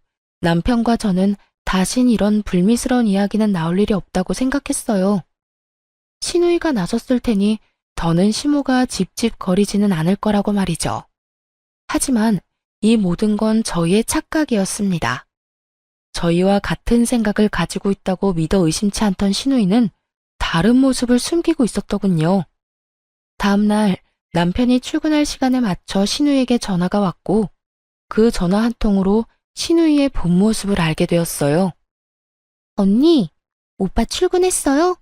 남편과 저는 다신 이런 불미스러운 이야기는 나올 일이 없다고 생각했어요. 신우이가 나섰을 테니 더는 시모가 집집거리지는 않을 거라고 말이죠. 하지만 이 모든 건 저희의 착각이었습니다. 저희와 같은 생각을 가지고 있다고 믿어 의심치 않던 신우이는 다른 모습을 숨기고 있었더군요. 다음날 남편이 출근할 시간에 맞춰 신우이에게 전화가 왔고 그 전화 한 통으로 신우이의 본 모습을 알게 되었어요. 언니, 오빠 출근했어요?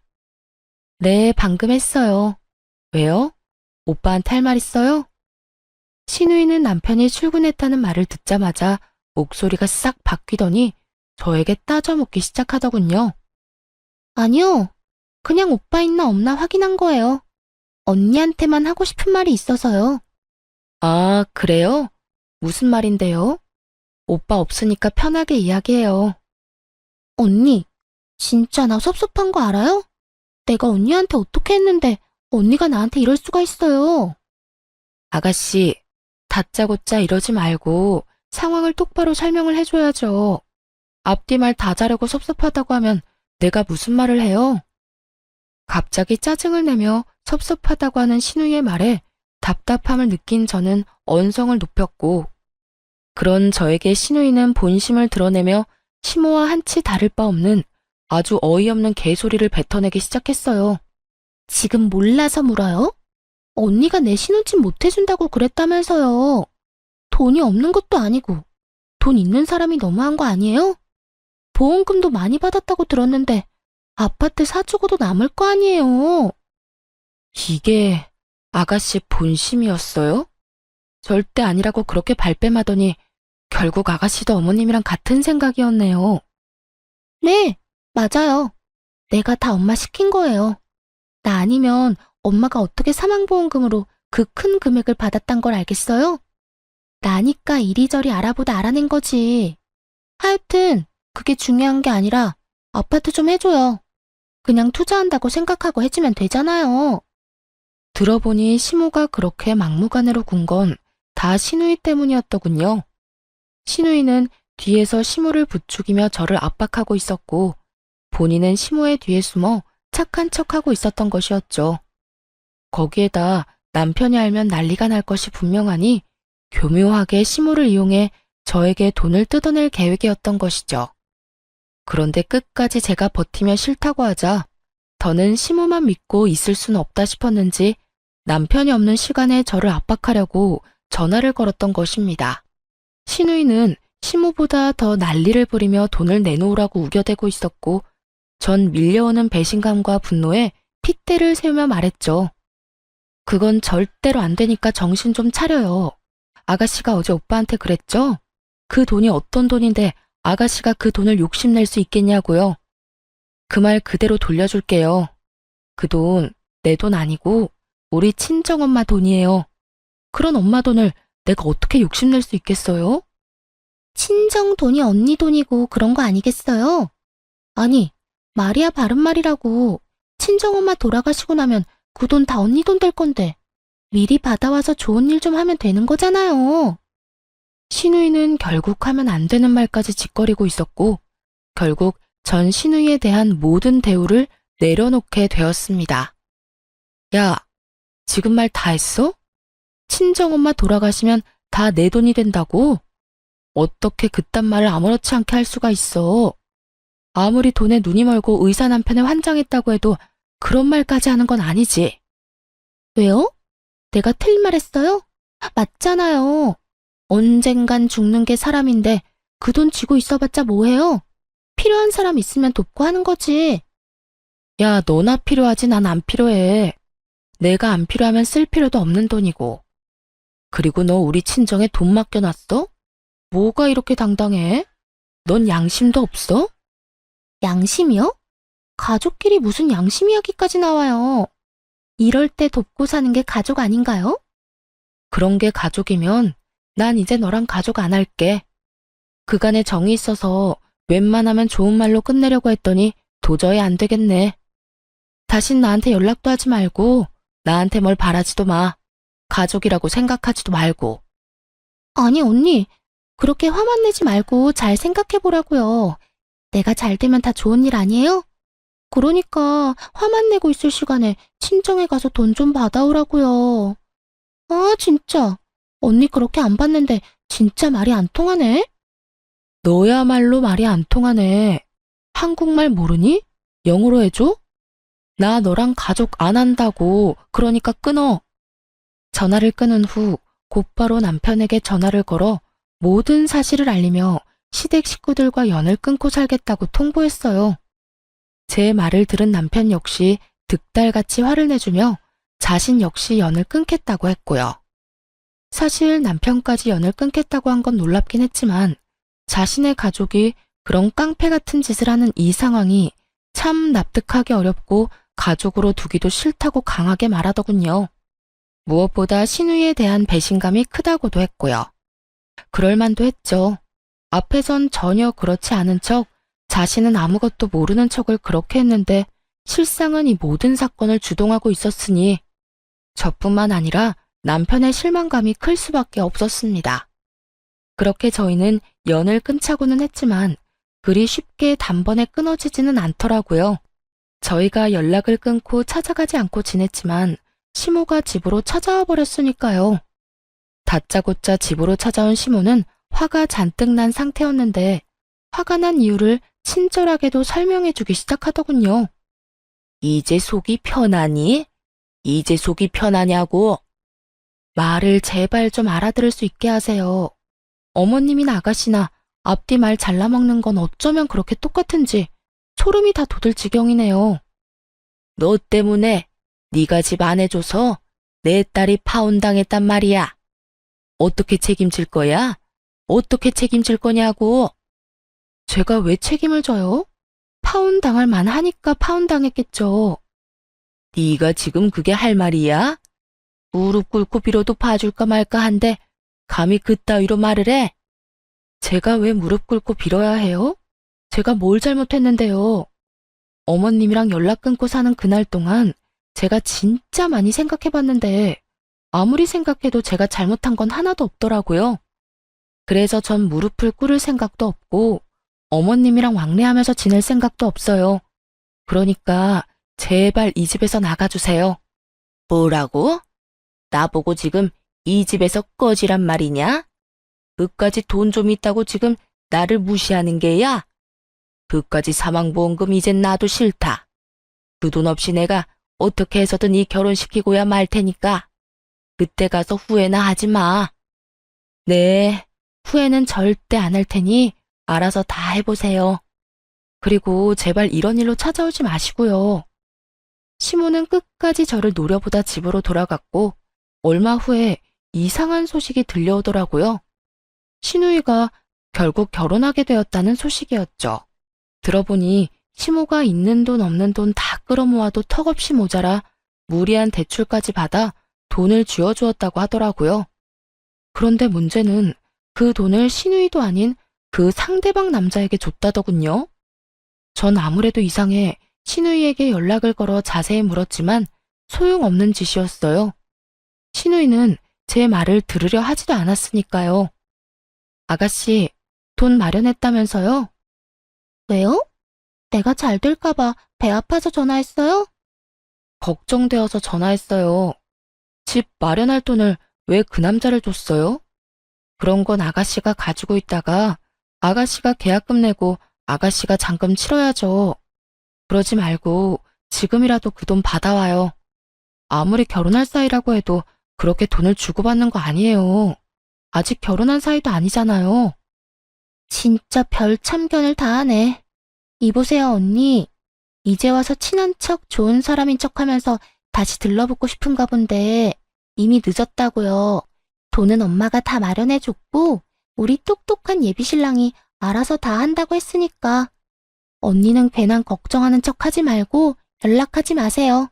네, 방금 했어요. 왜요? 오빠한테 할 말 있어요? 신우이는 남편이 출근했다는 말을 듣자마자 목소리가 싹 바뀌더니 저에게 따져묻기 시작하더군요. 아니요. 그냥 오빠 있나 없나 확인한 거예요. 언니한테만 하고 싶은 말이 있어서요. 아, 그래요? 무슨 말인데요? 오빠 없으니까 편하게 이야기해요. 언니, 진짜 나 섭섭한 거 알아요? 내가 언니한테 어떻게 했는데 언니가 나한테 이럴 수가 있어요. 아가씨, 다짜고짜 이러지 말고 상황을 똑바로 설명을 해줘야죠. 앞뒤 말 다 자르고 섭섭하다고 하면 내가 무슨 말을 해요? 갑자기 짜증을 내며 섭섭하다고 하는 신우의 말에 답답함을 느낀 저는 언성을 높였고 그런 저에게 신우이는 본심을 드러내며 시모와 한치 다를 바 없는 아주 어이없는 개소리를 뱉어내기 시작했어요. 지금 몰라서 물어요? 언니가 내 신혼집 못 해준다고 그랬다면서요. 돈이 없는 것도 아니고 돈 있는 사람이 너무한 거 아니에요? 보험금도 많이 받았다고 들었는데 아파트 사주고도 남을 거 아니에요. 이게 아가씨 본심이었어요? 절대 아니라고 그렇게 발뺌하더니 결국 아가씨도 어머님이랑 같은 생각이었네요. 네, 맞아요. 내가 다 엄마 시킨 거예요. 나 아니면 엄마가 어떻게 사망보험금으로 그 큰 금액을 받았단 걸 알겠어요? 나니까 이리저리 알아보다 알아낸 거지. 하여튼 그게 중요한 게 아니라 아파트 좀 해줘요. 그냥 투자한다고 생각하고 해주면 되잖아요. 들어보니 시모가 그렇게 막무가내로 군 건 다 신우이 때문이었더군요. 신우이는 뒤에서 시모를 부추기며 저를 압박하고 있었고 본인은 시모의 뒤에 숨어 착한 척하고 있었던 것이었죠. 거기에다 남편이 알면 난리가 날 것이 분명하니 교묘하게 시모를 이용해 저에게 돈을 뜯어낼 계획이었던 것이죠. 그런데 끝까지 제가 버티며 싫다고 하자 더는 시모만 믿고 있을 수는 없다 싶었는지 남편이 없는 시간에 저를 압박하려고 전화를 걸었던 것입니다. 신우이는 시모보다 더 난리를 부리며 돈을 내놓으라고 우겨대고 있었고 전 밀려오는 배신감과 분노에 핏대를 세우며 말했죠. 그건 절대로 안 되니까 정신 좀 차려요. 아가씨가 어제 오빠한테 그랬죠? 그 돈이 어떤 돈인데 아가씨가 그 돈을 욕심낼 수 있겠냐고요. 그 말 그대로 돌려줄게요. 그 돈 내 돈 아니고 우리 친정엄마 돈이에요. 그런 엄마 돈을 내가 어떻게 욕심낼 수 있겠어요? 친정 돈이 언니 돈이고 그런 거 아니겠어요? 아니, 말이야 바른 말이라고. 친정엄마 돌아가시고 나면 그 돈 다 언니 돈 될 건데 미리 받아와서 좋은 일 좀 하면 되는 거잖아요. 신우이는 결국 하면 안 되는 말까지 짓거리고 있었고 결국 전 신우이에 대한 모든 대우를 내려놓게 되었습니다. 야, 지금 말 다 했어? 친정엄마 돌아가시면 다 내 돈이 된다고? 어떻게 그딴 말을 아무렇지 않게 할 수가 있어? 아무리 돈에 눈이 멀고 의사 남편에 환장했다고 해도 그런 말까지 하는 건 아니지. 왜요? 내가 틀린 말 했어요? 맞잖아요. 언젠간 죽는 게 사람인데 그 돈 쥐고 있어봤자 뭐해요? 필요한 사람 있으면 돕고 하는 거지. 야, 너나 필요하지 난 안 필요해. 내가 안 필요하면 쓸 필요도 없는 돈이고. 그리고 너 우리 친정에 돈 맡겨놨어? 뭐가 이렇게 당당해? 넌 양심도 없어? 양심이요? 가족끼리 무슨 양심 이야기까지 나와요. 이럴 때 돕고 사는 게 가족 아닌가요? 그런 게 가족이면 난 이제 너랑 가족 안 할게. 그간에 정이 있어서 웬만하면 좋은 말로 끝내려고 했더니 도저히 안 되겠네. 다신 나한테 연락도 하지 말고 나한테 뭘 바라지도 마. 가족이라고 생각하지도 말고. 아니 언니, 그렇게 화만 내지 말고 잘 생각해보라고요. 내가 잘 되면 다 좋은 일 아니에요? 그러니까 화만 내고 있을 시간에 친정에 가서 돈 좀 받아오라고요. 아 진짜, 언니 그렇게 안 받는데 진짜 말이 안 통하네? 너야말로 말이 안 통하네. 한국말 모르니? 영어로 해줘? 나 너랑 가족 안 한다고. 그러니까 끊어. 전화를 끊은 후 곧바로 남편에게 전화를 걸어 모든 사실을 알리며 시댁 식구들과 연을 끊고 살겠다고 통보했어요. 제 말을 들은 남편 역시 득달같이 화를 내주며 자신 역시 연을 끊겠다고 했고요. 사실 남편까지 연을 끊겠다고 한 건 놀랍긴 했지만 자신의 가족이 그런 깡패 같은 짓을 하는 이 상황이 참 납득하기 어렵고 가족으로 두기도 싫다고 강하게 말하더군요. 무엇보다 신우이에 대한 배신감이 크다고도 했고요. 그럴만도 했죠. 앞에선 전혀 그렇지 않은 척 자신은 아무것도 모르는 척을 그렇게 했는데 실상은 이 모든 사건을 주동하고 있었으니 저뿐만 아니라 남편의 실망감이 클 수밖에 없었습니다. 그렇게 저희는 연을 끊자고는 했지만 그리 쉽게 단번에 끊어지지는 않더라고요. 저희가 연락을 끊고 찾아가지 않고 지냈지만 시모가 집으로 찾아와 버렸으니까요. 다짜고짜 집으로 찾아온 시모는 화가 잔뜩 난 상태였는데 화가 난 이유를 친절하게도 설명해주기 시작하더군요. 이제 속이 편하니? 이제 속이 편하냐고? 말을 제발 좀 알아들을 수 있게 하세요. 어머님이나 아가씨나 앞뒤 말 잘라먹는 건 어쩌면 그렇게 똑같은지 소름이 다 돋을 지경이네요. 너 때문에 네가 집 안 해줘서 내 딸이 파혼당했단 말이야. 어떻게 책임질 거야? 어떻게 책임질 거냐고. 제가 왜 책임을 져요? 파혼당할 만하니까 파혼당했겠죠. 네가 지금 그게 할 말이야? 무릎 꿇고 빌어도 봐줄까 말까 한데 감히 그따위로 말을 해? 제가 왜 무릎 꿇고 빌어야 해요? 제가 뭘 잘못했는데요? 어머님이랑 연락 끊고 사는 그날 동안 제가 진짜 많이 생각해봤는데 아무리 생각해도 제가 잘못한 건 하나도 없더라고요. 그래서 전 무릎을 꿇을 생각도 없고 어머님이랑 왕래하면서 지낼 생각도 없어요. 그러니까 제발 이 집에서 나가주세요. 뭐라고? 나보고 지금 이 집에서 꺼지란 말이냐? 그까지 돈 좀 있다고 지금 나를 무시하는 게야? 그까지 사망보험금 이젠 나도 싫다. 그 돈 없이 내가 어떻게 해서든 이 결혼시키고야 말 테니까 그때 가서 후회나 하지 마. 네, 후회는 절대 안 할 테니 알아서 다 해보세요. 그리고 제발 이런 일로 찾아오지 마시고요. 시모는 끝까지 저를 노려보다 집으로 돌아갔고 얼마 후에 이상한 소식이 들려오더라고요. 신우이가 결국 결혼하게 되었다는 소식이었죠. 들어보니 시모가 있는 돈 없는 돈 다 끌어모아도 턱없이 모자라 무리한 대출까지 받아 돈을 쥐어주었다고 하더라고요. 그런데 문제는 그 돈을 신우이도 아닌 그 상대방 남자에게 줬다더군요. 전 아무래도 이상해 신우이에게 연락을 걸어 자세히 물었지만 소용없는 짓이었어요. 신우이는 제 말을 들으려 하지도 않았으니까요. 아가씨, 돈 마련했다면서요? 왜요? 내가 잘 될까봐 배 아파서 전화했어요? 걱정되어서 전화했어요. 집 마련할 돈을 왜 그 남자를 줬어요? 그런 건 아가씨가 가지고 있다가 아가씨가 계약금 내고 아가씨가 잔금 치러야죠. 그러지 말고 지금이라도 그 돈 받아와요. 아무리 결혼할 사이라고 해도 그렇게 돈을 주고받는 거 아니에요. 아직 결혼한 사이도 아니잖아요. 진짜 별 참견을 다 하네. 이보세요, 언니. 이제 와서 친한 척 좋은 사람인 척 하면서 다시 들러붙고 싶은가 본데 이미 늦었다고요. 돈은 엄마가 다 마련해줬고 우리 똑똑한 예비신랑이 알아서 다 한다고 했으니까 언니는 괜한 걱정하는 척 하지 말고 연락하지 마세요.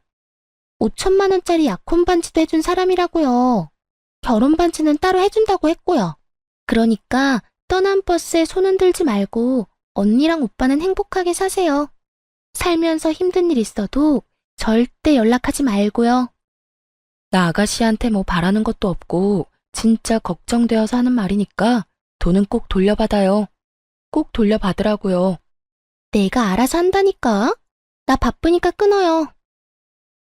5천만 원짜리 약혼 반지도 해준 사람이라고요. 결혼 반지는 따로 해준다고 했고요. 그러니까 떠난 버스에 손 흔들지 말고 언니랑 오빠는 행복하게 사세요. 살면서 힘든 일 있어도 절대 연락하지 말고요. 나 아가씨한테 뭐 바라는 것도 없고 진짜 걱정되어서 하는 말이니까 돈은 꼭 돌려받아요. 꼭 돌려받으라고요. 내가 알아서 한다니까. 나 바쁘니까 끊어요.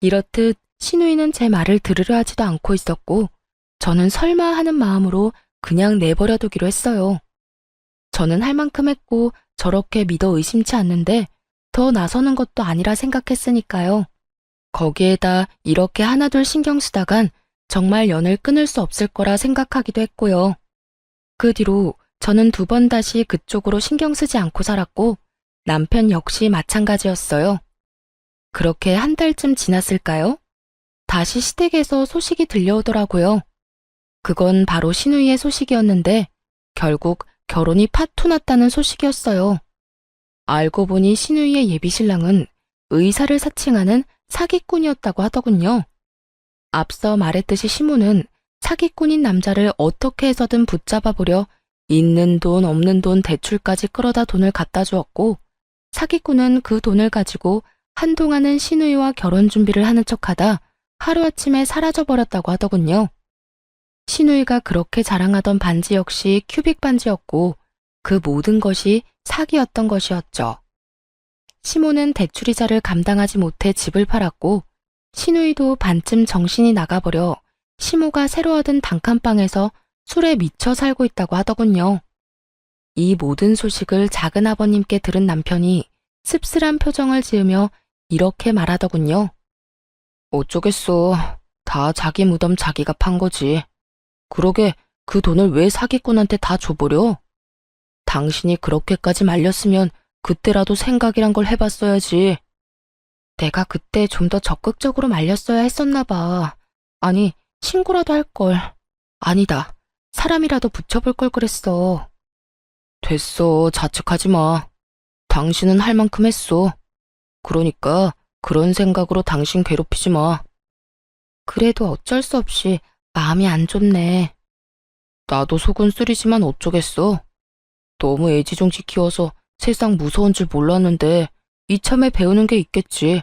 이렇듯 신우이는 제 말을 들으려 하지도 않고 있었고 저는 설마 하는 마음으로 그냥 내버려두기로 했어요. 저는 할 만큼 했고 저렇게 믿어 의심치 않는데 더 나서는 것도 아니라 생각했으니까요. 거기에다 이렇게 하나둘 신경 쓰다간 정말 연을 끊을 수 없을 거라 생각하기도 했고요. 그 뒤로 저는 2번 다시 그쪽으로 신경 쓰지 않고 살았고 남편 역시 마찬가지였어요. 그렇게 한 달쯤 지났을까요? 다시 시댁에서 소식이 들려오더라고요. 그건 바로 신우이의 소식이었는데 결국 결혼이 파토 났다는 소식이었어요. 알고 보니 신우이의 예비신랑은 의사를 사칭하는 사기꾼이었다고 하더군요. 앞서 말했듯이 시모는 사기꾼인 남자를 어떻게 해서든 붙잡아보려 있는 돈 없는 돈 대출까지 끌어다 돈을 갖다 주었고 사기꾼은 그 돈을 가지고 한동안은 신우이와 결혼 준비를 하는 척하다 하루아침에 사라져버렸다고 하더군요. 신우이가 그렇게 자랑하던 반지 역시 큐빅 반지였고 그 모든 것이 사기였던 것이었죠. 시모는 대출이자를 감당하지 못해 집을 팔았고 신우이도 반쯤 정신이 나가버려 시모가 새로 얻은 단칸방에서 술에 미쳐 살고 있다고 하더군요. 이 모든 소식을 작은 아버님께 들은 남편이 씁쓸한 표정을 지으며 이렇게 말하더군요. 어쩌겠어. 다 자기 무덤 자기가 판 거지. 그러게 그 돈을 왜 사기꾼한테 다 줘버려? 당신이 그렇게까지 말렸으면 그때라도 생각이란 걸 해봤어야지. 내가 그때 좀 더 적극적으로 말렸어야 했었나 봐. 아니, 신고라도 할 걸. 아니다. 사람이라도 붙여볼 걸 그랬어. 됐어, 자책하지 마. 당신은 할 만큼 했어. 그러니까 그런 생각으로 당신 괴롭히지 마. 그래도 어쩔 수 없이 마음이 안 좋네. 나도 속은 쓰리지만 어쩌겠어. 너무 애지중지 키워서 세상 무서운 줄 몰랐는데 이참에 배우는 게 있겠지.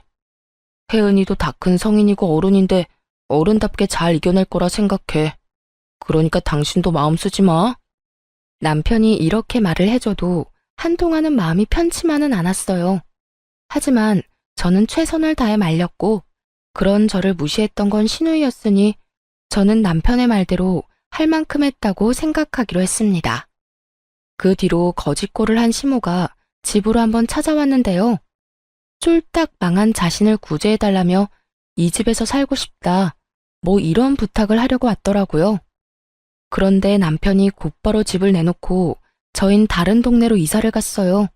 혜은이도 다 큰 성인이고 어른인데 어른답게 잘 이겨낼 거라 생각해. 그러니까 당신도 마음 쓰지 마. 남편이 이렇게 말을 해줘도 한동안은 마음이 편치만은 않았어요. 하지만 저는 최선을 다해 말렸고 그런 저를 무시했던 건 신우이였으니 저는 남편의 말대로 할 만큼 했다고 생각하기로 했습니다. 그 뒤로 거짓골을 한 시모가 집으로 한번 찾아왔는데요. 쫄딱 망한 자신을 구제해달라며 이 집에서 살고 싶다, 뭐 이런 부탁을 하려고 왔더라고요. 그런데 남편이 곧바로 집을 내놓고 저흰 다른 동네로 이사를 갔어요.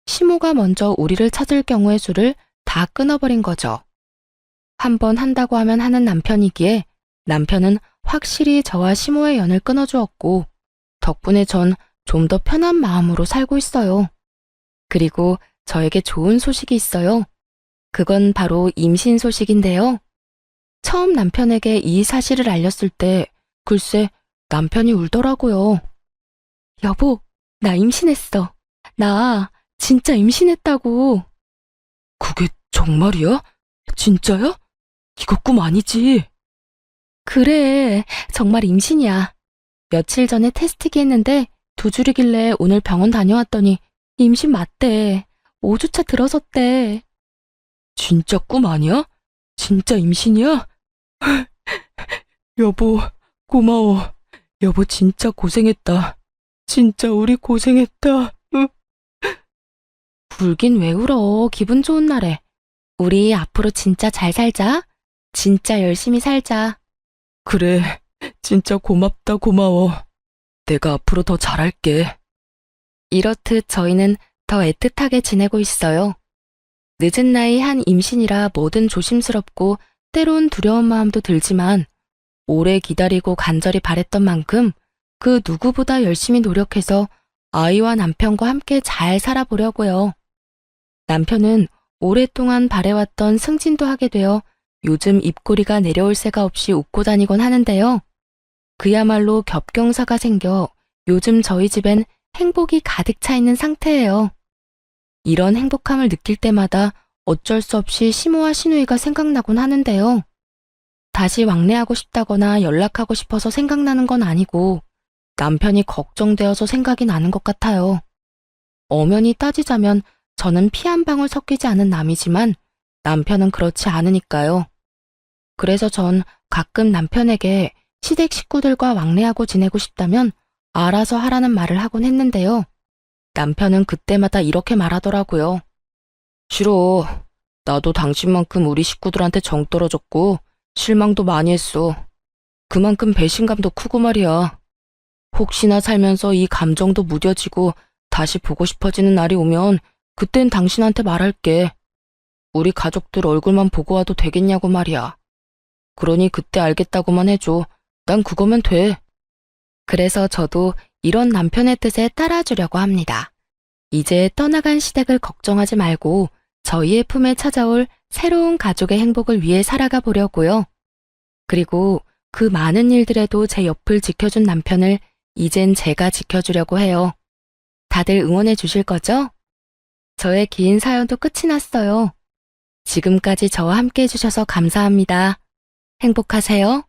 시모가 먼저 우리를 찾을 경우의 수를 다 끊어버린 거죠. 한번 한다고 하면 하는 남편이기에 남편은 확실히 저와 시모의 연을 끊어주었고 덕분에 전 좀 더 편한 마음으로 살고 있어요. 그리고 저에게 좋은 소식이 있어요. 그건 바로 임신 소식인데요. 처음 남편에게 이 사실을 알렸을 때 글쎄 남편이 울더라고요. 여보, 나 임신했어. 나 진짜 임신했다고. 그게 정말이야? 진짜야? 이거 꿈 아니지? 그래, 정말 임신이야. 며칠 전에 테스트기 했는데 2줄이길래 오늘 병원 다녀왔더니 임신 맞대. 5주차 들어섰대. 진짜 꿈 아니야? 진짜 임신이야? 여보, 고마워. 여보 진짜 고생했다. 진짜 우리 고생했다. 울긴 왜 울어. 기분 좋은 날에. 우리 앞으로 진짜 잘 살자. 진짜 열심히 살자. 그래, 진짜 고맙다, 고마워. 내가 앞으로 더 잘할게. 이렇듯 저희는 더 애틋하게 지내고 있어요. 늦은 나이 한 임신이라 뭐든 조심스럽고 때론 두려운 마음도 들지만 오래 기다리고 간절히 바랬던 만큼 그 누구보다 열심히 노력해서 아이와 남편과 함께 잘 살아보려고요. 남편은 오랫동안 바래왔던 승진도 하게 되어 요즘 입꼬리가 내려올 새가 없이 웃고 다니곤 하는데요. 그야말로 겹경사가 생겨 요즘 저희 집엔 행복이 가득 차 있는 상태예요. 이런 행복함을 느낄 때마다 어쩔 수 없이 시모와 시누이가 생각나곤 하는데요. 다시 왕래하고 싶다거나 연락하고 싶어서 생각나는 건 아니고 남편이 걱정되어서 생각이 나는 것 같아요. 엄연히 따지자면 저는 피 한 방울 섞이지 않은 남이지만 남편은 그렇지 않으니까요. 그래서 전 가끔 남편에게 시댁 식구들과 왕래하고 지내고 싶다면 알아서 하라는 말을 하곤 했는데요. 남편은 그때마다 이렇게 말하더라고요. 싫어. 나도 당신만큼 우리 식구들한테 정 떨어졌고 실망도 많이 했어. 그만큼 배신감도 크고 말이야. 혹시나 살면서 이 감정도 무뎌지고 다시 보고 싶어지는 날이 오면 그땐 당신한테 말할게. 우리 가족들 얼굴만 보고 와도 되겠냐고 말이야. 그러니 그때 알겠다고만 해줘. 난 그거면 돼. 그래서 저도 이런 남편의 뜻에 따라주려고 합니다. 이제 떠나간 시댁을 걱정하지 말고 저희의 품에 찾아올 새로운 가족의 행복을 위해 살아가 보려고요. 그리고 그 많은 일들에도 제 옆을 지켜준 남편을 이젠 제가 지켜주려고 해요. 다들 응원해 주실 거죠? 저의 긴 사연도 끝이 났어요. 지금까지 저와 함께 해주셔서 감사합니다. 행복하세요.